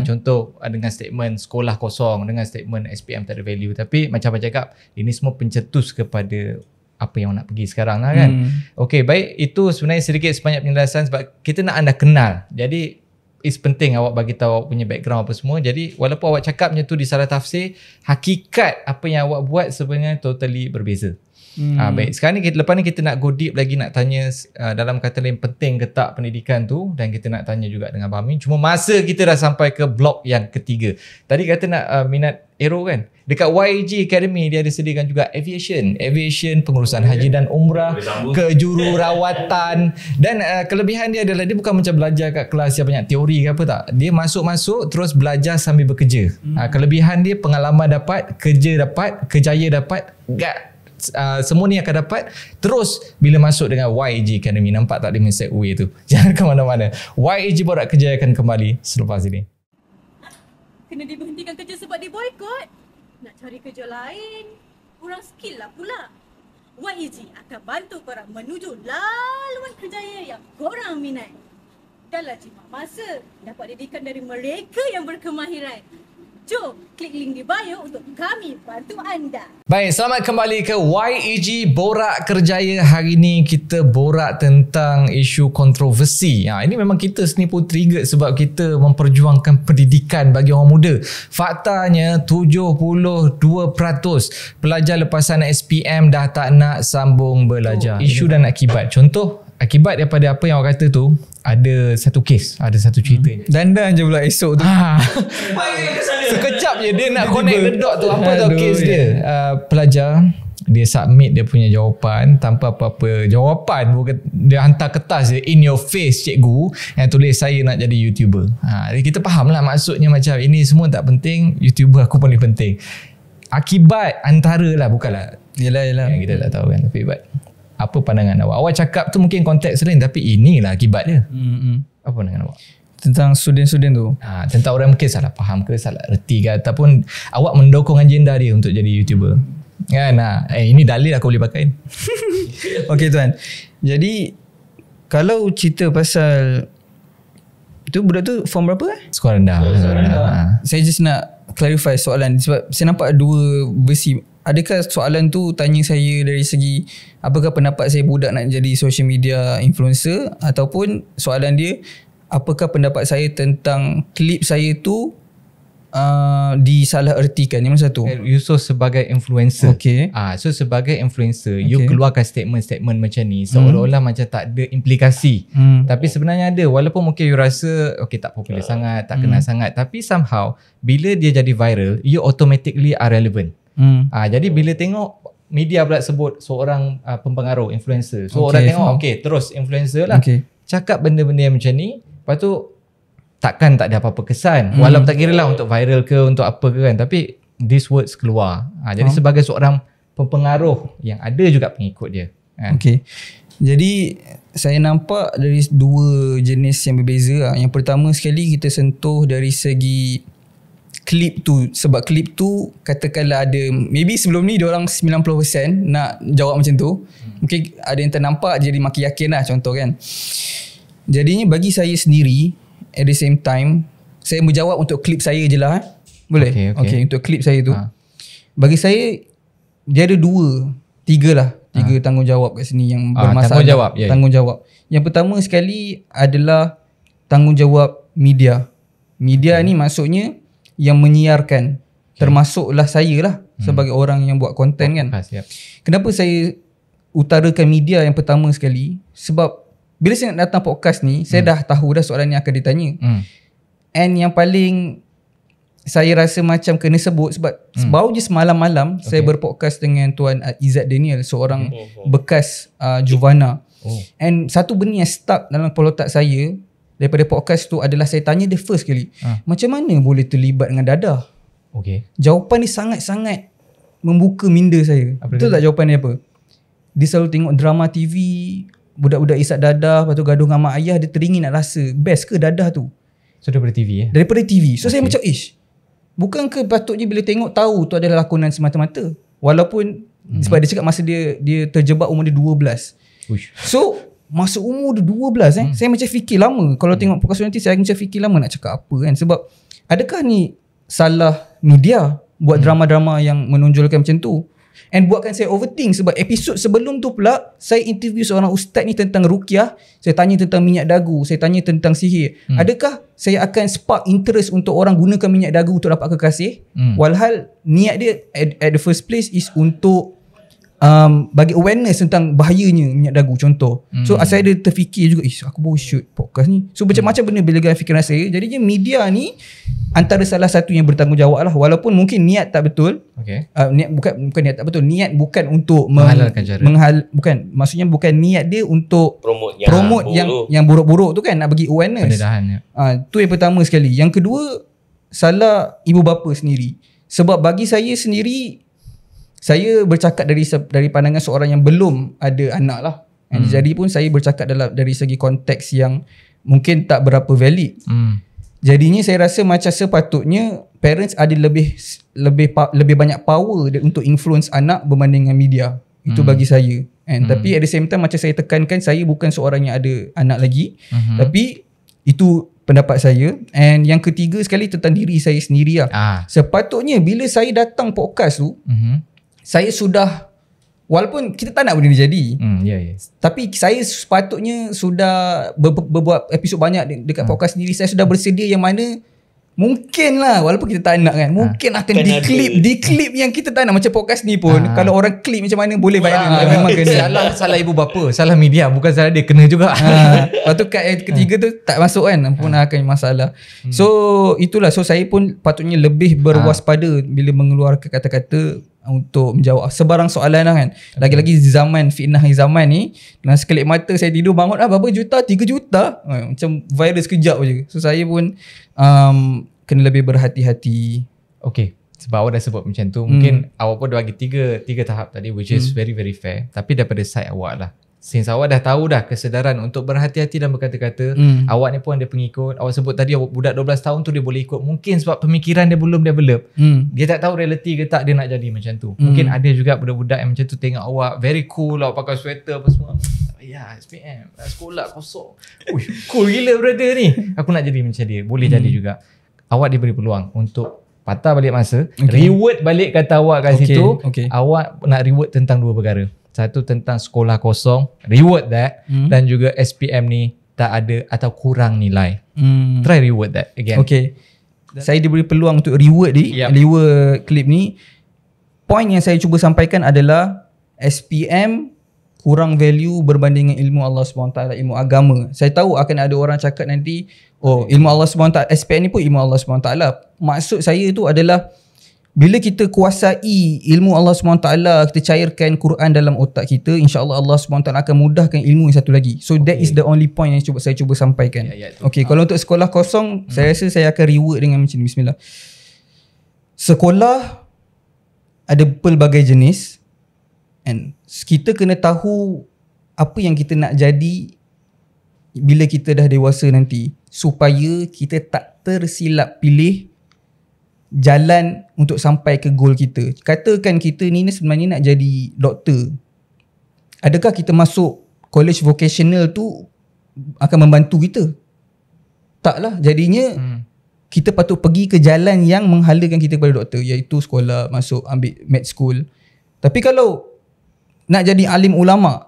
Contoh dengan statement sekolah kosong, dengan statement SPM tak ada value. Tapi macam abang cakap, ini semua pencetus kepada apa yang nak pergi sekarang lah kan. Okay, baik. Itu sebenarnya sedikit sebanyak penjelasan sebab kita nak anda kenal. Jadi it's penting awak bagi tahu awak punya background apa semua. Jadi walaupun awak cakap macam tu disalah tafsir, hakikat apa yang awak buat sebenarnya totally berbeza. Baik, sekarang ni lepas ni kita nak go deep lagi, nak tanya dalam kata lain penting ke tak pendidikan tu, dan kita nak tanya juga dengan Abang Amin. Cuma masa kita dah sampai ke blok yang ketiga. Tadi kata nak minat aero kan. Dekat YG Academy dia ada sediakan juga aviation, pengurusan haji dan umrah, kejururawatan, dan kelebihan dia adalah dia bukan macam belajar kat kelas yang banyak teori ke apa tak. Dia masuk terus belajar sambil bekerja. Kelebihan dia pengalaman dapat, kerja dapat, kejaya dapat, semua ni akan dapat terus bila masuk dengan YG Academy. Nampak tak dia punya segue tu? Jangan ke mana-mana. YG Borak Kerjaya akan kembali selepas ini. Kena diberhentikan kerja sebab dia boykot. Nak cari kerja lain, kurang skill lah pula. YG akan bantu korang menuju laluan kerjaya yang korang minat. Dahlah jimat masa dapat didikan dari mereka yang berkemahiran. Jom klik link di bio untuk kami bantu anda. Baik, selamat kembali ke YEG Borak Kerjaya. Hari ni kita borak tentang isu kontroversi. Ini memang kita sendiri pun trigger sebab kita memperjuangkan pendidikan bagi orang muda. Faktanya 72% pelajar lepasan SPM dah tak nak sambung belajar. Isu dan akibat. Contoh, akibat daripada apa yang awak kata tu, ada satu kes, ada satu cerita. Dandan je pula esok tu. Sekejap je dia nak connect the dot tu. Apa tau kes dia? Pelajar dia submit dia punya jawapan tanpa apa-apa jawapan. Dia hantar kertas je, in your face cikgu, yang tulis saya nak jadi YouTuber. Kita faham lah maksudnya macam ini semua tak penting, YouTuber aku paling penting. Akibat antara lah, bukanlah. Yelah. Yang kita tak tahu kan. Tapi apa pandangan awak? Awak cakap tu mungkin konteks lain, tapi inilah akibat dia. Apa pandangan awak? Tentang student-student tu. Tentang orang mungkin salah faham ke, salah reti ke, ataupun awak mendokong agenda dia untuk jadi YouTuber. Kan? Ini dalil aku boleh pakai. Okay tuan. Jadi kalau cerita pasal itu, budak tu form berapa? Skor rendah. Saya just nak clarify soalan sebab saya nampak dua versi. Adakah soalan tu tanya saya dari segi apakah pendapat saya budak nak jadi social media influencer, ataupun soalan dia apakah pendapat saya tentang klip saya tu disalahertikan? Yang mana satu? Yusof sebagai influencer. Okay. So sebagai influencer, you keluarkan statement-statement macam ni seolah-olah macam tak ada implikasi. Tapi sebenarnya ada. Walaupun mungkin you rasa okay, tak popular sangat, tak kenal sangat, tapi somehow bila dia jadi viral, you automatically are relevant. Jadi bila tengok media pula sebut seorang pempengaruh, influencer, so orang tengok terus influencer lah, cakap benda-benda yang macam ni, lepas tu takkan tak ada apa-apa kesan. Walaupun tak kira lah untuk viral ke, untuk apa ke kan, tapi these words keluar. Jadi sebagai seorang pempengaruh yang ada juga pengikut dia kan? Jadi saya nampak dari dua jenis yang berbeza. Yang pertama sekali kita sentuh dari segi klip tu. Sebab klip tu katakanlah ada, maybe sebelum ni diorang 90% nak jawab macam tu. Mungkin ada yang ternampak jadi makin yakin lah, contoh kan. Jadinya bagi saya sendiri, at the same time, saya menjawab untuk klip saya je lah. Boleh? Okay, untuk klip saya tu. Bagi saya, dia ada 3 tanggungjawab kat sini yang bermasalah. Tanggungjawab. Yang pertama sekali adalah tanggungjawab media. Media ni maksudnya yang menyiarkan. Termasuklah saya lah sebagai orang yang buat konten kan. Kenapa saya utarakan media yang pertama sekali? Sebab bila saya nak datang podcast ni, saya dah tahu dah soalan yang akan ditanya. And yang paling saya rasa macam kena sebut sebab baru je semalam malam saya berpodcast dengan Tuan Izzat Daniel, seorang bekas Juvana. And satu benda yang stuck dalam kepala otak saya daripada podcast tu adalah saya tanya dia first kali, macam mana boleh terlibat dengan dadah? Jawapan dia sangat-sangat membuka minda saya. Betul tak jawapan dia apa? Dia selalu tengok drama TV, budak-budak isap dadah, lepas tu gaduh dengan mak ayah, dia teringin nak rasa best ke dadah tu? So daripada TV Daripada TV. So saya macam bukan ke patutnya bila tengok tahu tu adalah lakonan semata-mata? Walaupun sebab dia cakap masa dia terjebak umur dia 12. So masa umur dia 12 saya macam fikir lama. Kalau tengok podcast nanti saya macam fikir lama nak cakap apa kan. Sebab adakah ni salah media buat drama-drama yang menonjolkan macam tu? And buatkan saya overthink sebab episod sebelum tu pula saya interview seorang ustaz ni tentang ruqyah. Saya tanya tentang minyak dagu, saya tanya tentang sihir. Adakah saya akan spark interest untuk orang gunakan minyak dagu untuk dapat kekasih? Walhal niat dia at the first place is untuk bagi awareness tentang bahayanya minyak dagu contoh. So saya ada terfikir juga, aku baru shoot podcast ni. So macam-macam benda bila dalam fikiran saya. Jadinya media ni antara salah satu yang bertanggungjawab lah. Walaupun mungkin niat tak betul. Niat bukan niat tak betul. Niat bukan untuk menghalalkan cara. Maksudnya bukan niat dia untuk promote yang buruk-buruk tu kan, nak bagi awareness. Pendedahan. Tu yang pertama sekali. Yang kedua, salah ibu bapa sendiri. Sebab bagi saya sendiri, saya bercakap dari pandangan seorang yang belum ada anak lah. Jadi pun saya bercakap dari segi konteks yang mungkin tak berapa valid. Jadinya saya rasa macam sepatutnya parents ada lebih banyak power untuk influence anak berbanding dengan media. Itu bagi saya. Tapi at the same time macam saya tekankan, saya bukan seorang yang ada anak lagi. Tapi itu pendapat saya. And yang ketiga sekali tentang diri saya sendiri lah. Sepatutnya bila saya datang podcast tu, saya sudah, walaupun kita tak nak benda ni jadi, tapi saya sepatutnya sudah berbuat episod banyak dekat podcast sendiri. Saya sudah bersedia yang mana mungkin lah, walaupun kita tak nak kan, mungkin akan di-clip yang kita tak nak. Macam podcast ni pun, kalau orang clip macam mana boleh viral. Memang kena. Salah ibu bapa, salah media, bukan salah dia, kena juga. Lepas tu kat yang ketiga tu tak masuk kan, pun akan masalah. So itulah, so saya pun patutnya lebih berwaspada bila mengeluarkan kata-kata untuk menjawab sebarang soalan lah kan. Lagi-lagi zaman fitnah zaman ni, dalam sekelip mata saya tidur bangun berapa juta, 3 juta, macam viral sekejap je. So saya pun kena lebih berhati-hati. Sebab awak dah sebut macam tu, mungkin awak pun dah bagi tiga tahap tadi, which is very very fair. Tapi daripada side awak lah, since awak dah tahu dah kesedaran untuk berhati-hati dan berkata-kata, awak ni pun ada pengikut. Awak sebut tadi budak 12 tahun tu dia boleh ikut, mungkin sebab pemikiran dia belum develop. Dia tak tahu reality ke tak dia nak jadi macam tu. Mungkin ada juga budak-budak yang macam tu tengok awak very cool, awak pakai sweater apa semua. Ya, SPM, sekolah kosong. Cool gila brother ni. Aku nak jadi macam dia. Boleh jadi juga. Awak diberi peluang untuk patah balik masa, reward balik kata awak kat situ. Awak nak reward tentang 2 perkara. Satu tentang sekolah kosong, reward that. Dan juga SPM ni tak ada atau kurang nilai. Try reward that again. Saya diberi peluang untuk reward reward klip ni. Point yang saya cuba sampaikan adalah SPM kurang value berbanding dengan ilmu Allah SWT, ilmu agama. Saya tahu akan ada orang cakap nanti, ilmu Allah SWT, SPM ni pun ilmu Allah SWT. Maksud saya tu adalah bila kita kuasai ilmu Allah SWT, kita cairkan Quran dalam otak kita, insya-Allah Allah SWT akan mudahkan ilmu yang satu lagi. So that is the only point yang saya cuba sampaikan. Kalau untuk sekolah kosong, saya rasa saya akan reward dengan macam ni. Bismillah. Sekolah ada pelbagai jenis, and kita kena tahu apa yang kita nak jadi bila kita dah dewasa nanti, supaya kita tak tersilap pilih jalan untuk sampai ke goal kita. Katakan kita ni sebenarnya nak jadi doktor. Adakah kita masuk college vocational tu akan membantu kita? Taklah. Jadinya kita patut pergi ke jalan yang menghalakan kita kepada doktor, iaitu sekolah, masuk ambil med school. Tapi kalau nak jadi alim ulama,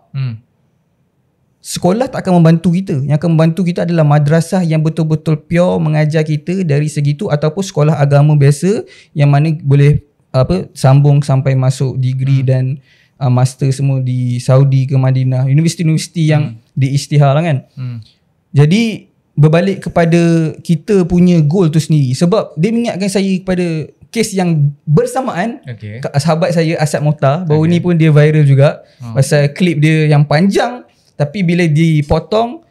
sekolah tak akan membantu kita. Yang akan membantu kita adalah madrasah yang betul-betul pure mengajar kita dari segi tu, ataupun sekolah agama biasa yang mana boleh sambung sampai masuk degree dan master semua di Saudi ke Madinah, universiti-universiti yang diisytihar lah kan. Jadi berbalik kepada kita punya goal tu sendiri, sebab dia mengingatkan saya kepada kes yang bersamaan. Sahabat saya Asad Mohtar baru ni pun dia viral juga pasal klip dia yang panjang, tapi bila dipotong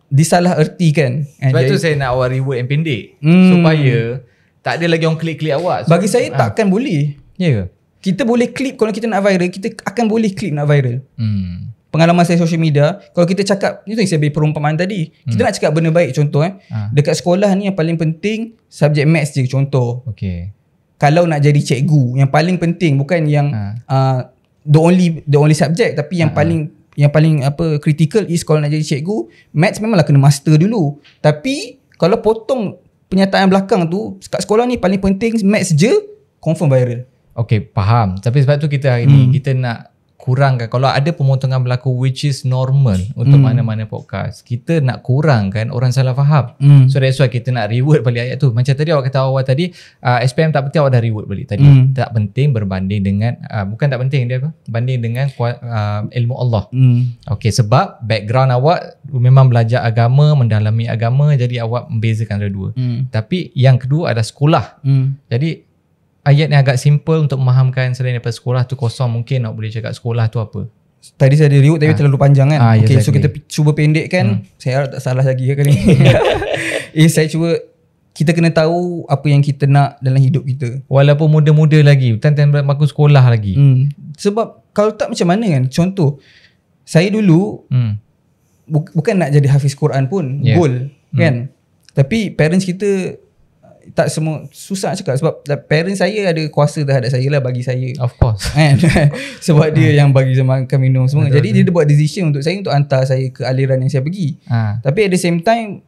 disalah ertikan. Sebab tu saya nak awak reword yang pendek supaya tak ada lagi orang klik-klik awak. Bagi saya takkan boleh. Ya. Kita boleh klip kalau kita nak viral, kita akan boleh klip nak viral. Pengalaman saya social media, kalau kita cakap, itu yang saya beri perumpamaan tadi, kita nak cakap benda baik, contoh dekat sekolah ni yang paling penting subjek maths je, contoh. Kalau nak jadi cikgu, yang paling penting bukan yang the only subject, tapi yang paling critical is kalau nak jadi cikgu, maths memanglah kena master dulu. Tapi kalau potong penyataan belakang tu, kat sekolah ni paling penting maths je, confirm viral. Faham. Tapi sebab tu kita hari ni kita nak kurangkan, kalau ada pemotongan berlaku which is normal untuk mana-mana podcast, kita nak kurangkan orang salah faham. So that's why kita nak reword balik ayat tu. Macam tadi awak kata awal tadi, SPM tak penting, awak dah reword balik tadi. Tak penting berbanding dengan bukan tak penting, dia banding dengan ilmu Allah. Sebab background awak memang belajar agama, mendalami agama, jadi awak membezakan antara dua. Tapi yang kedua adalah sekolah. Jadi ayat yang agak simple untuk memahamkan, selain daripada sekolah tu kosong, mungkin awak boleh cakap sekolah tu apa? Tadi saya ada reward tapi terlalu panjang kan. So kita cuba pendekkan. Saya harap tak salah lagi kali ni. Saya cuba, kita kena tahu apa yang kita nak dalam hidup kita. Walaupun muda-muda lagi, time bangku sekolah lagi. Sebab kalau tak macam mana kan. Contoh, saya dulu bukan nak jadi hafiz Quran pun, goal kan. Tapi parents kita tak semua, susah cakap sebab parents saya ada kuasa terhadap saya lah, bagi saya. Of course. Sebab dia yang bagi saya makan minum semua. Jadi dia buat decision untuk saya untuk hantar saya ke aliran yang saya pergi. Tapi at the same time,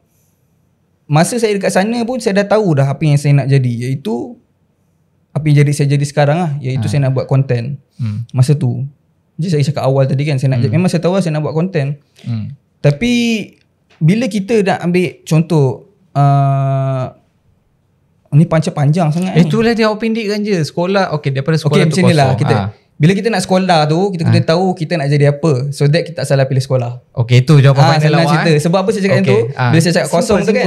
masa saya dekat sana pun saya dah tahu dah apa yang saya nak jadi, iaitu apa yang saya jadi sekarang lah, iaitu saya nak buat konten. Masa tu jadi saya cakap awal tadi kan, saya nak memang saya tahu saya nak buat konten. Tapi bila kita nak ambil contoh, ni panjang sangat. Itulah dia, awak pendekkan je. Sekolah, daripada sekolah tu macam ni lah kita. Bila kita nak sekolah tu, kita kena tahu kita nak jadi apa, so that kita tak salah pilih sekolah. Itu jawapan final awak. Sebab apa saya cakap tu? Bila saya cakap kosong tu kan,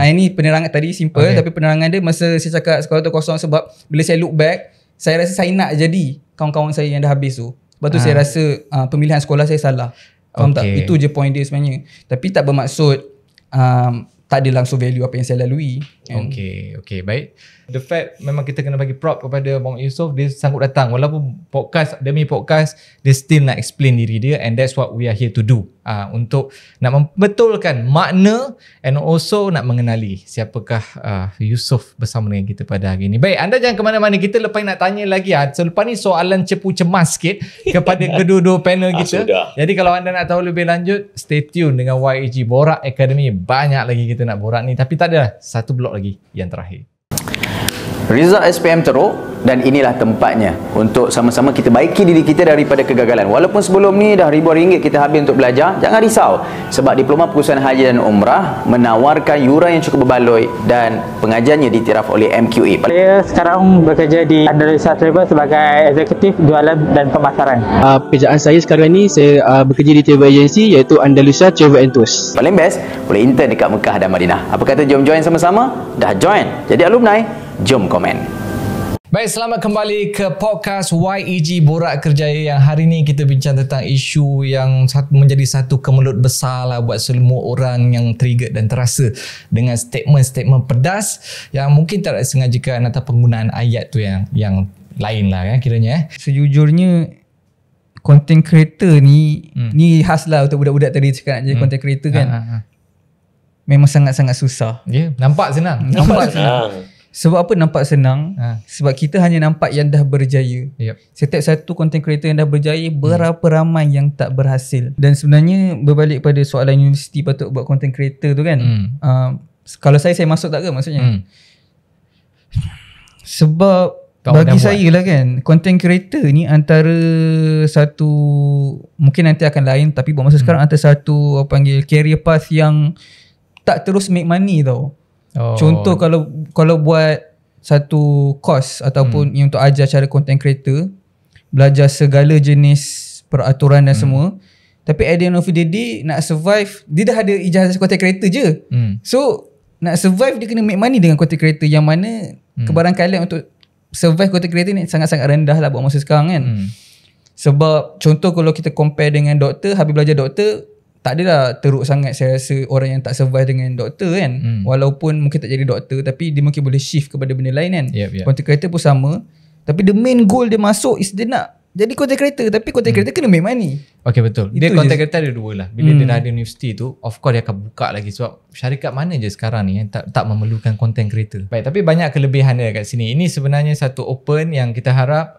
ini penerangan tadi simple, tapi penerangan dia masa saya cakap sekolah tu kosong, sebab bila saya look back, saya rasa saya nak jadi kawan-kawan saya yang dah habis tu. Sebab tu saya rasa pemilihan sekolah saya salah. Faham tak? Itu je point dia sebenarnya. Tapi tak bermaksud tak ada langsung value apa yang saya lalui. Okay, baik. The fact memang kita kena bagi prop kepada Bang Yusof, dia sanggup datang walaupun podcast demi podcast, dia still nak explain diri dia, and that's what we are here to do, untuk nak membetulkan makna and also nak mengenali siapakah Yusof bersama dengan kita pada hari ini. Baik, anda jangan ke mana-mana, kita lepas nak tanya lagi. Selepas ni soalan cepu cemas sikit kepada kedua-dua panel kita. Jadi kalau anda nak tahu lebih lanjut, stay tune dengan YEG Borak Academy. Banyak lagi kita nak borak ni, tapi tak ada, satu blok lagi yang terakhir. Result SPM teruk, dan inilah tempatnya untuk sama-sama kita baiki diri kita daripada kegagalan. Walaupun sebelum ni dah ribuan ringgit kita habis untuk belajar, jangan risau, sebab Diploma Pengurusan Haji dan Umrah menawarkan yuran yang cukup berbaloi dan pengajiannya diiktiraf oleh MQA. Saya sekarang bekerja di Andalusia Travel sebagai eksekutif jualan dan pemasaran. Pekerjaan saya sekarang ni, saya bekerja di travel agency iaitu Andalusia Travel & Tours. Paling best boleh intern dekat Mekah dan Madinah. Apa kata jom join sama-sama? Dah join jadi alumni? Jom komen. Baik, selamat kembali ke podcast YEG Borak Kerjaya, yang hari ni kita bincang tentang isu yang menjadi satu kemelut besar lah buat semua orang yang trigger dan terasa dengan statement-statement pedas yang mungkin tak disengajakan atau penggunaan ayat tu yang lain lah kan kiranya. Sejujurnya content creator ni ni khas lah untuk budak-budak tadi cakap nak jadi content creator kan. Memang sangat-sangat susah. Nampak senang. Nampak senang. Sebab apa nampak senang? Sebab kita hanya nampak yang dah berjaya. Setiap satu content creator yang dah berjaya, berapa ramai yang tak berhasil. Dan sebenarnya berbalik pada soalan universiti patut buat content creator tu kan. Kalau saya masuk tak ke maksudnya? Sebab bagi saya lah kan, content creator ni antara satu, mungkin nanti akan lain, tapi buat masa sekarang antara satu panggil career path yang tak terus make money tau. Contoh kalau buat satu course ataupun yang untuk ajar cara content creator, belajar segala jenis peraturan dan semua, tapi at the end of the day nak survive, dia dah ada ijazah content creator je. So nak survive dia kena make money dengan content creator, yang mana kebarangkalian untuk survive content creator ni sangat-sangat rendah lah buat masa sekarang kan. Sebab contoh kalau kita compare dengan doktor, habis belajar doktor, tak adalah teruk sangat saya rasa orang yang tak survive dengan doktor kan. Walaupun mungkin tak jadi doktor, tapi dia mungkin boleh shift kepada benda lain kan. Content creator pun sama, tapi the main goal dia masuk is dia nak jadi content creator, tapi content creator kena make money. Okay, betul. Dia content creator ada dua lah. Bila dia dah ada universiti tu, of course dia akan buka lagi. Sebab syarikat mana je sekarang ni yang tak memerlukan content creator. Baik, tapi banyak kelebihan dia kat sini. Ini sebenarnya satu open yang kita harap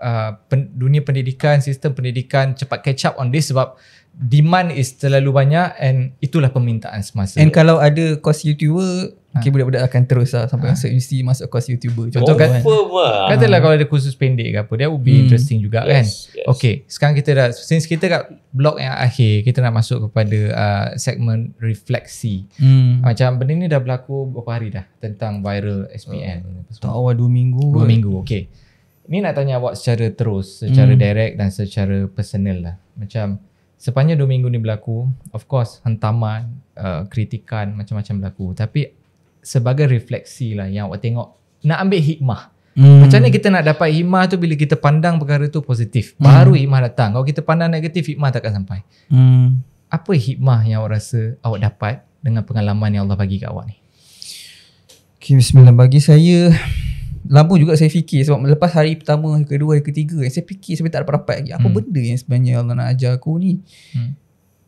dunia pendidikan, sistem pendidikan cepat catch up on this, sebab demand is terlalu banyak and itulah permintaan semasa. And kalau ada course YouTuber, okay, budak-budak akan terus lah sampai masuk universiti, masuk course YouTuber. Contoh katalah kalau ada kursus pendek ke apa, that would be interesting juga kan. Okay, sekarang kita dah, since kita kat blog yang akhir, kita nak masuk kepada segmen refleksi. Macam benda ni dah berlaku berapa hari dah tentang viral SPM? Awal 2 minggu. 2 minggu, okay. Ni nak tanya awak secara terus, secara direct dan secara personal lah. Macam sepanjang 2 minggu ni berlaku, of course hentaman, kritikan, macam-macam berlaku. Tapi sebagai refleksi lah yang awak tengok, nak ambil hikmah. Macam mana kita nak dapat hikmah tu bila kita pandang perkara tu positif, baru hikmah datang. Kalau kita pandang negatif, hikmah takkan sampai. Apa hikmah yang awak rasa awak dapat dengan pengalaman yang Allah bagi kat awak ni? Okay, bismillah. Bagi saya, lama juga saya fikir, sebab lepas hari pertama, hari kedua, hari ketiga, saya fikir sampai tak dapat lagi apa benda yang sebenarnya Allah nak ajar aku ni.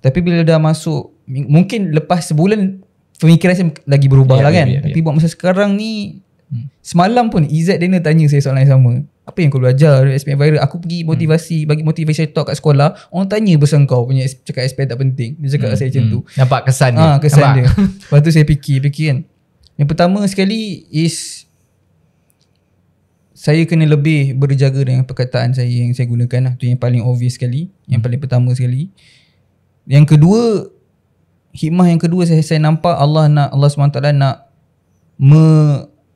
Tapi bila dah masuk, mungkin lepas sebulan pemikiran saya lagi berubah lah kan. Tapi buat masa sekarang ni, semalam pun Izzat Daniel tanya saya soalan yang sama. Apa yang kau belajar dari SPM viral? Aku pergi motivasi, bagi motivation talk kat sekolah, orang tanya pasal kau punya cakap SPM tak penting. Dia cakap saya macam tu. Nampak kesan dia. Kesan dia. Lepas tu saya fikir kan. Yang pertama sekali is, saya kena lebih berjaga dengan perkataan saya yang saya gunakan lah. Itu yang paling obvious sekali, yang paling pertama sekali. Yang kedua, hikmah yang kedua saya nampak Allah SWT nak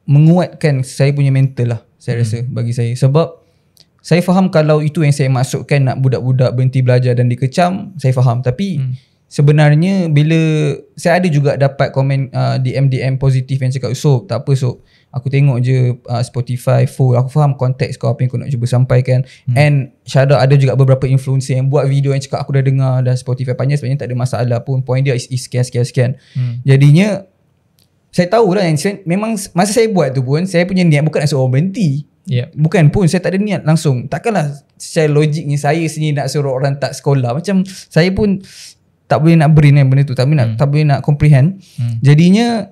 menguatkan saya punya mental lah, saya rasa bagi saya. Sebab saya faham kalau itu yang saya maksudkan, nak budak-budak berhenti belajar dan dikecam, saya faham. Tapi sebenarnya bila saya ada juga dapat komen DM positif yang cakap, Sob, tak apa Sob, aku tengok je Spotify full, aku faham konteks kau, apa yang kau nak cuba sampaikan. And shout out, ada juga beberapa influencer yang buat video yang cakap aku dah dengar dah Spotify panjang, sebenarnya tak ada masalah pun, point dia is sekian. Jadinya saya tahu lah yang memang masa saya buat tu pun, saya punya niat bukan nak suruh orang berhenti. Bukan pun, saya tak ada niat langsung. Takkanlah secara logiknya saya sendiri nak suruh orang tak sekolah. Macam saya pun tak boleh nak brain kan benda tu, tak boleh nak comprehend. Jadinya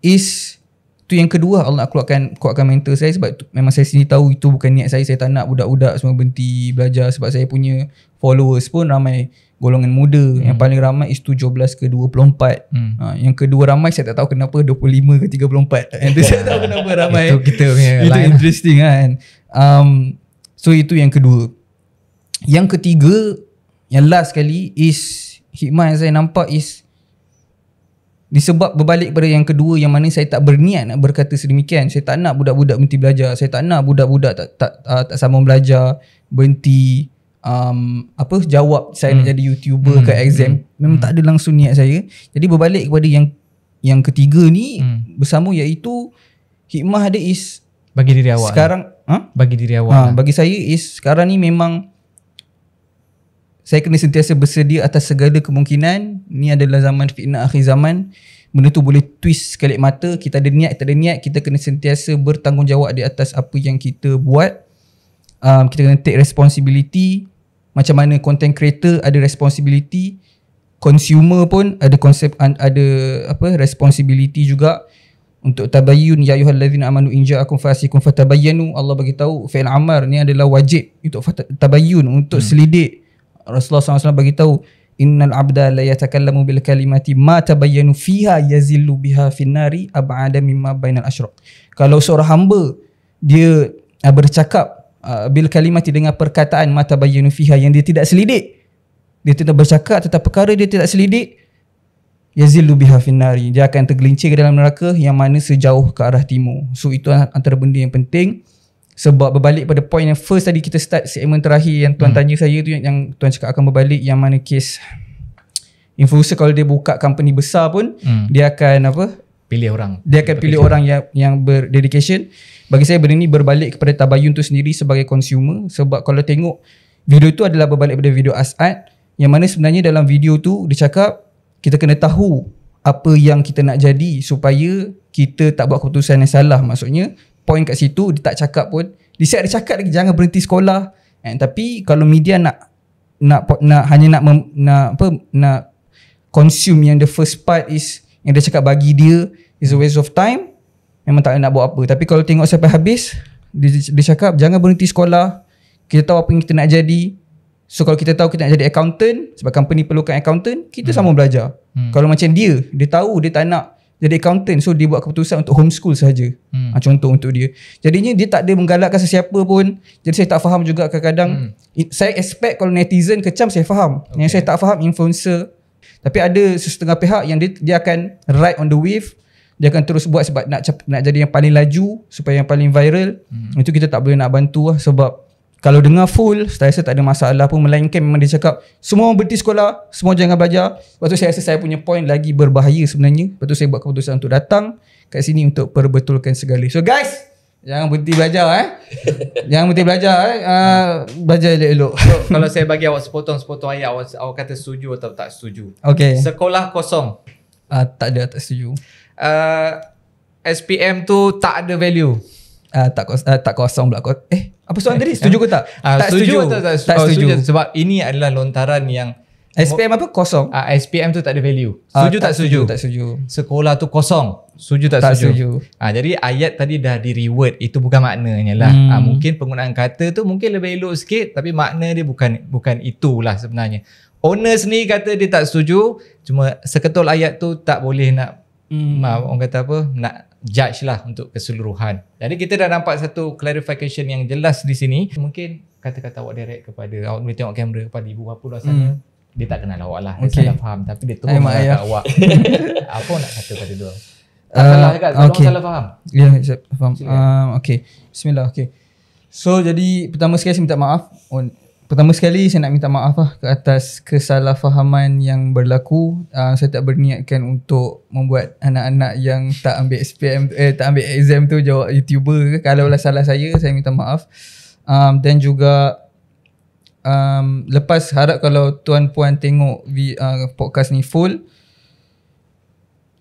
is tu yang kedua, Allah nak kuatkan mental saya. Sebab memang saya sendiri tahu itu bukan niat saya. Saya tak nak budak-budak semua berhenti belajar, sebab saya punya followers pun ramai golongan muda. Yang paling ramai is 17 ke 24. Yang kedua ramai saya tak tahu kenapa 25 ke 34. Yang tu saya tahu kenapa ramai. Itu kita punya itu interesting kan. So itu yang kedua. Yang ketiga, yang last sekali is, hikmah yang saya nampak is disebab berbalik pada yang kedua, yang mana saya tak berniat nak berkata sedemikian. Saya tak nak budak-budak berhenti belajar. Saya tak nak budak-budak tak sambung belajar, berhenti jawab saya nak jadi YouTuber ke exam. Memang tak ada langsung niat saya. Jadi berbalik kepada yang ketiga ni bersama, iaitu hikmah dia is bagi diri awak sekarang bagi diri awak bagi saya is sekarang ni memang saya kena sentiasa bersedia atas segala kemungkinan. Ni adalah zaman fitnah akhir zaman. Benda tu boleh twist sekali mata. Kita ada niat, tak ada niat, kita kena sentiasa bertanggungjawab di atas apa yang kita buat. Kita kena take responsibility. Macam mana content creator ada responsibility, consumer pun ada responsibility juga. Untuk tabayyun, ya ayyuhallazina amanu in ja'akum fasiqun fatabayyanu, Allah bagi tahu fi'il amar ni adalah wajib untuk tabayyun, untuk selidik. Rasulullah SAW bagi tahu innal abda la yatakallamu bil kalimati ma tabayyanu fiha yazillu biha finnari ab'ada mimma bainal asyraq. Kalau seorang hamba dia bercakap bil kalimati dengan perkataan ma tabayyanu fiha yang dia tidak selidik, dia tidak bercakap tentang perkara dia tidak selidik, yazillu biha finnari, dia akan tergelincir ke dalam neraka yang mana sejauh ke arah timur. So itu antara benda yang penting. Sebab berbalik pada point yang first tadi kita start segmen terakhir yang tuan tanya saya tu, yang tuan cakap akan berbalik, yang mana kes influencer kalau dia buka company besar pun dia akan pilih orang. Dia akan pilih orang yang berdedication. Bagi saya benda ni berbalik kepada tabayun tu sendiri sebagai consumer. Sebab kalau tengok video tu adalah berbalik pada video As'ad, yang mana sebenarnya dalam video tu dia cakap kita kena tahu apa yang kita nak jadi supaya kita tak buat keputusan yang salah. Maksudnya point kat situ dia tak cakap pun. Dia cakap lagi jangan berhenti sekolah. Tapi kalau media nak consume yang the first part is yang dia cakap bagi dia is a waste of time, memang tak nak buat apa. Tapi kalau tengok sampai habis, dia cakap jangan berhenti sekolah, kita tahu apa yang kita nak jadi. So kalau kita tahu kita nak jadi accountant, sebab company perlukan accountant, kita sama belajar. Kalau macam dia tahu dia tak nak jadi accountant, so dia buat keputusan untuk homeschool saja. Contoh untuk dia. Jadinya dia tak ada menggalakkan sesiapa pun. Jadi saya tak faham juga kadang-kadang. Saya expect kalau netizen kecam saya faham. Yang saya tak faham influencer. Tapi ada setengah pihak yang dia akan ride on the wave. Dia akan terus buat sebab nak jadi yang paling laju, supaya yang paling viral. Itu kita tak boleh nak bantu lah. Sebab kalau dengar full, saya rasa tak ada masalah pun. Melainkan memang dia cakap semua orang berhenti sekolah, semua jangan belajar. Lepas tu saya rasa saya punya point lagi berbahaya sebenarnya. Lepas tu saya buat keputusan untuk datang kat sini untuk perbetulkan segala. So guys, jangan berhenti belajar Jangan berhenti belajar belajar elok-elok. So, kalau saya bagi awak sepotong ayat, awak kata setuju atau tak setuju? Okay. Sekolah kosong. Tak ada, tak setuju. SPM tu tak ada value. Tak kosong pula. Apa soalan tadi? Setuju ke tak? Tak setuju atau tak setuju? Sebab ini adalah lontaran yang SPM apa? Kosong. SPM tu tak ada value. Setuju tak setuju? Tak setuju. Sekolah tu kosong. Setuju tak setuju? Jadi ayat tadi dah di reword. Itu bukan maknanya lah. Mungkin penggunaan kata tu mungkin lebih elok sikit, tapi makna dia bukan itulah sebenarnya. Owner sendiri kata dia tak setuju. Cuma seketul ayat tu tak boleh nak orang kata apa, nak judge lah untuk keseluruhan. Jadi kita dah nampak satu clarification yang jelas di sini. Mungkin kata-kata awak direct kepada, awak boleh tengok kamera kepada ibu bapa luar sana. Dia tak kenal awak lah. Dia salah faham. Tapi dia terus mengajar awak. Apa nak kata pada dia? Tak salah kan? Tolong salah faham. Ya, saya faham. Okay. Bismillah. Okay. So jadi pertama sekali saya minta maaf. Pertama sekali saya nak minta maaf ke atas kesalahfahaman yang berlaku. Saya tak berniatkan untuk membuat anak-anak yang tak ambil SPM tak ambil exam tu jawab YouTuber. Kalaulah salah saya minta maaf. Dan juga lepas harap kalau tuan puan tengok podcast ni full,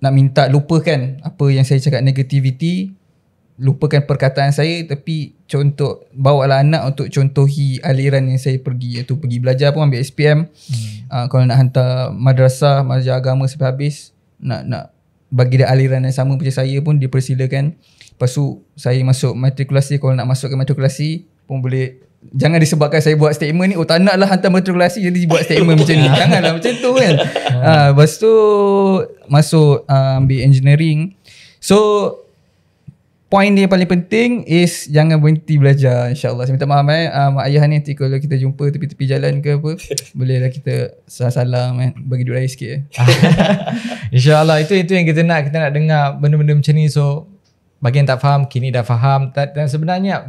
nak minta lupakan apa yang saya cakap negativity, lupakan perkataan saya, tapi contoh bawalah anak untuk contohi aliran yang saya pergi, iaitu pergi belajar pun ambil SPM. Kalau nak hantar madrasah agama sampai habis, nak bagi dia aliran yang sama macam saya pun dipersilakan. Lepas tu saya masuk matrikulasi, kalau nak masuk ke matrikulasi pun boleh. Jangan disebabkan saya buat statement ni, tak nak lah hantar matrikulasi jadi buat statement macam ni. Janganlah macam tu kan. Lepas tu masuk ambil engineering. So point dia yang paling penting is jangan berhenti belajar, insyaAllah. Saya minta maaf mak ayah ni, nanti kalau kita jumpa tepi-tepi jalan ke apa, bolehlah kita salam bagi duit air sikit. InsyaAllah itu yang kita nak dengar benda-benda macam ni. So bagi yang tak faham, kini dah faham. Dan sebenarnya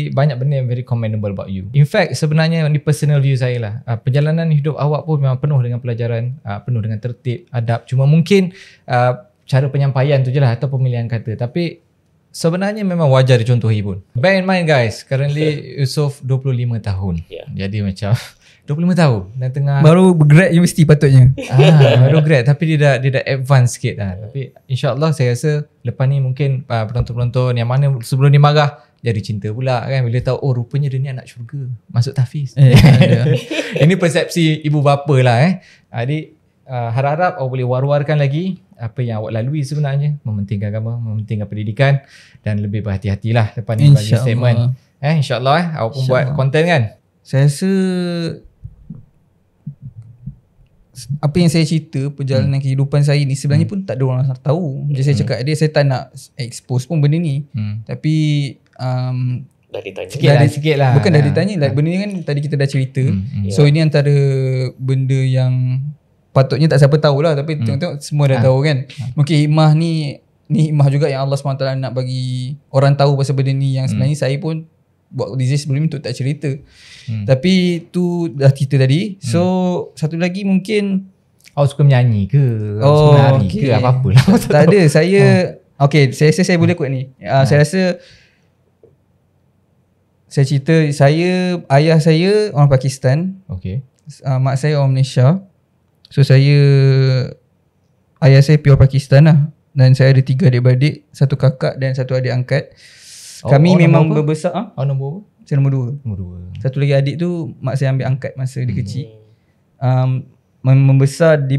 banyak benda yang very commendable about you. In fact sebenarnya ni personal view saya lah, perjalanan hidup awak pun memang penuh dengan pelajaran, penuh dengan tertib, adab. Cuma mungkin cara penyampaian tu je lah, atau pemilihan kata. Tapi sebenarnya memang wajar dicontohi pun. Bear in mind guys, currently Yusof 25 tahun. Jadi macam 25 tahun dan tengah baru grad universiti patutnya. Baru grad, tapi dia dah advance sikit lah. Tapi insyaAllah saya rasa lepas ni mungkin penonton-penonton yang mana sebelum ni marah jadi cinta pula kan, bila tahu rupanya dia ni anak syurga, masuk tahfiz. Ini persepsi ibu bapa lah. Jadi harap-harap awak boleh war-warkan lagi apa yang awak lalui sebenarnya, mementingkan agama, mementingkan pendidikan dan lebih berhati-hatilah lepas ni bagi statement. InsyaAllah awak pun buat konten kan? Saya rasa apa yang saya cerita perjalanan kehidupan saya ni sebenarnya pun tak ada orang tahu. Macam saya cakap dia, saya tak nak expose pun benda ni. Tapi dah ditanya sikit lah. Bukan dah ditanya lah. Benda ni kan tadi kita dah cerita. So ini antara benda yang patutnya tak siapa tahulah, tapi tengok-tengok semua dah tahu kan. Mungkin hikmah ni hikmah juga yang Allah SWT nak bagi orang tahu pasal benda ni, yang sebenarnya saya pun buat DJ sebelum ni untuk tak cerita. Tapi tu dah cerita tadi. So satu lagi mungkin awak suka menyanyi ke? Suka menari ke? Apa-apa lah. Tak ada. Saya okay, saya rasa saya boleh quote ni. Saya rasa saya cerita, ayah saya orang Pakistan. Okay. Mak saya orang Malaysia. So ayah saya pure Pakistan lah. Dan saya ada 3 adik-beradik, 1 kakak dan 1 adik angkat. Kami memang berbesar. Nombor apa? Saya nombor 2. Nombor 2. Satu lagi adik tu mak saya ambil angkat masa dia kecil. Membesar di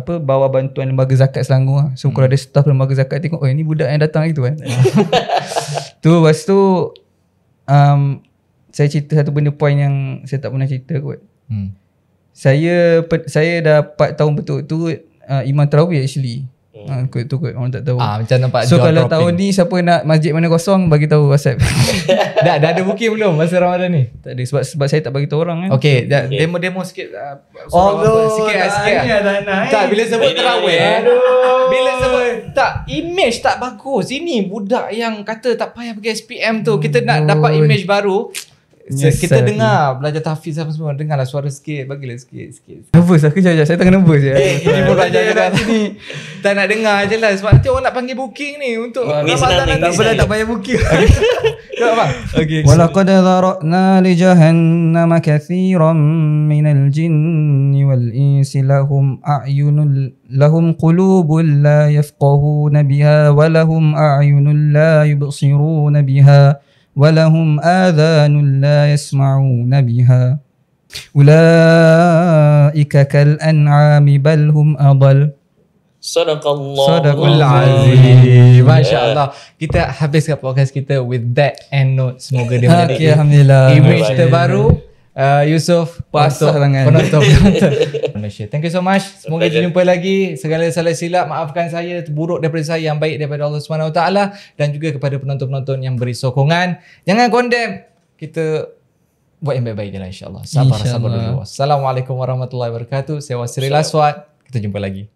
bawah bantuan lembaga zakat Selangor lah. So kalau ada staff lembaga zakat tengok, oh ini budak yang datang itu kan. Tu lepas tu saya cerita satu benda point yang saya tak pernah cerita kot. Saya dah 4 tahun betul tu imam tarawih actually. Kot orang tak tahu. Macam nampak. So kalau tahun ni siapa nak masjid mana kosong, bagi tahu WhatsApp. dah ada booking belum masa Ramadan ni? Tak ada, sebab saya tak bagi tahu orang kan. Okay, demo sikit. Sikit. Tak, bila sebut tarawih. Bila sebut tak, image tak bagus. Ini budak yang kata tak payah pergi SPM tu. Kita nak dapat image baru. Kita dengar belajar tahfiz apa semua, dengarlah suara sikit, bagilah sikit. Nervous lah, kejap saya tengah nervous je. Ini pun belajar kat sini. Tak nak dengar je lah, sebab nanti orang nak panggil booking ni untuk Ramadan nanti. Tak payah booking. Tak apa. Okay. Walaqad dhara'na li jahannama katsiran minal jinni wal insi lahum qulubun la yafqahuna biha wa lahum a'yunun la yubsiruna biha ولهم آذان لا يسمعون بها أولئك كالأنعام بل هم أضل. Sadaqallahul Azim. Masya-Allah. Kita habiskan podcast kita with that end note. Semoga dia menjadi image terbaru Yusof penonton Malaysia. Thank you so much. Semoga kita jumpa lagi. Segala salah silap maafkan saya, terburuk daripada saya, yang baik daripada Allah SWT, dan juga kepada penonton-penonton yang beri sokongan. Jangan condemn. Kita buat yang baik-baik je lah, insyaAllah. Sabar dulu. Assalamualaikum warahmatullahi wabarakatuh. Saya Wasril Aswad. Kita jumpa lagi.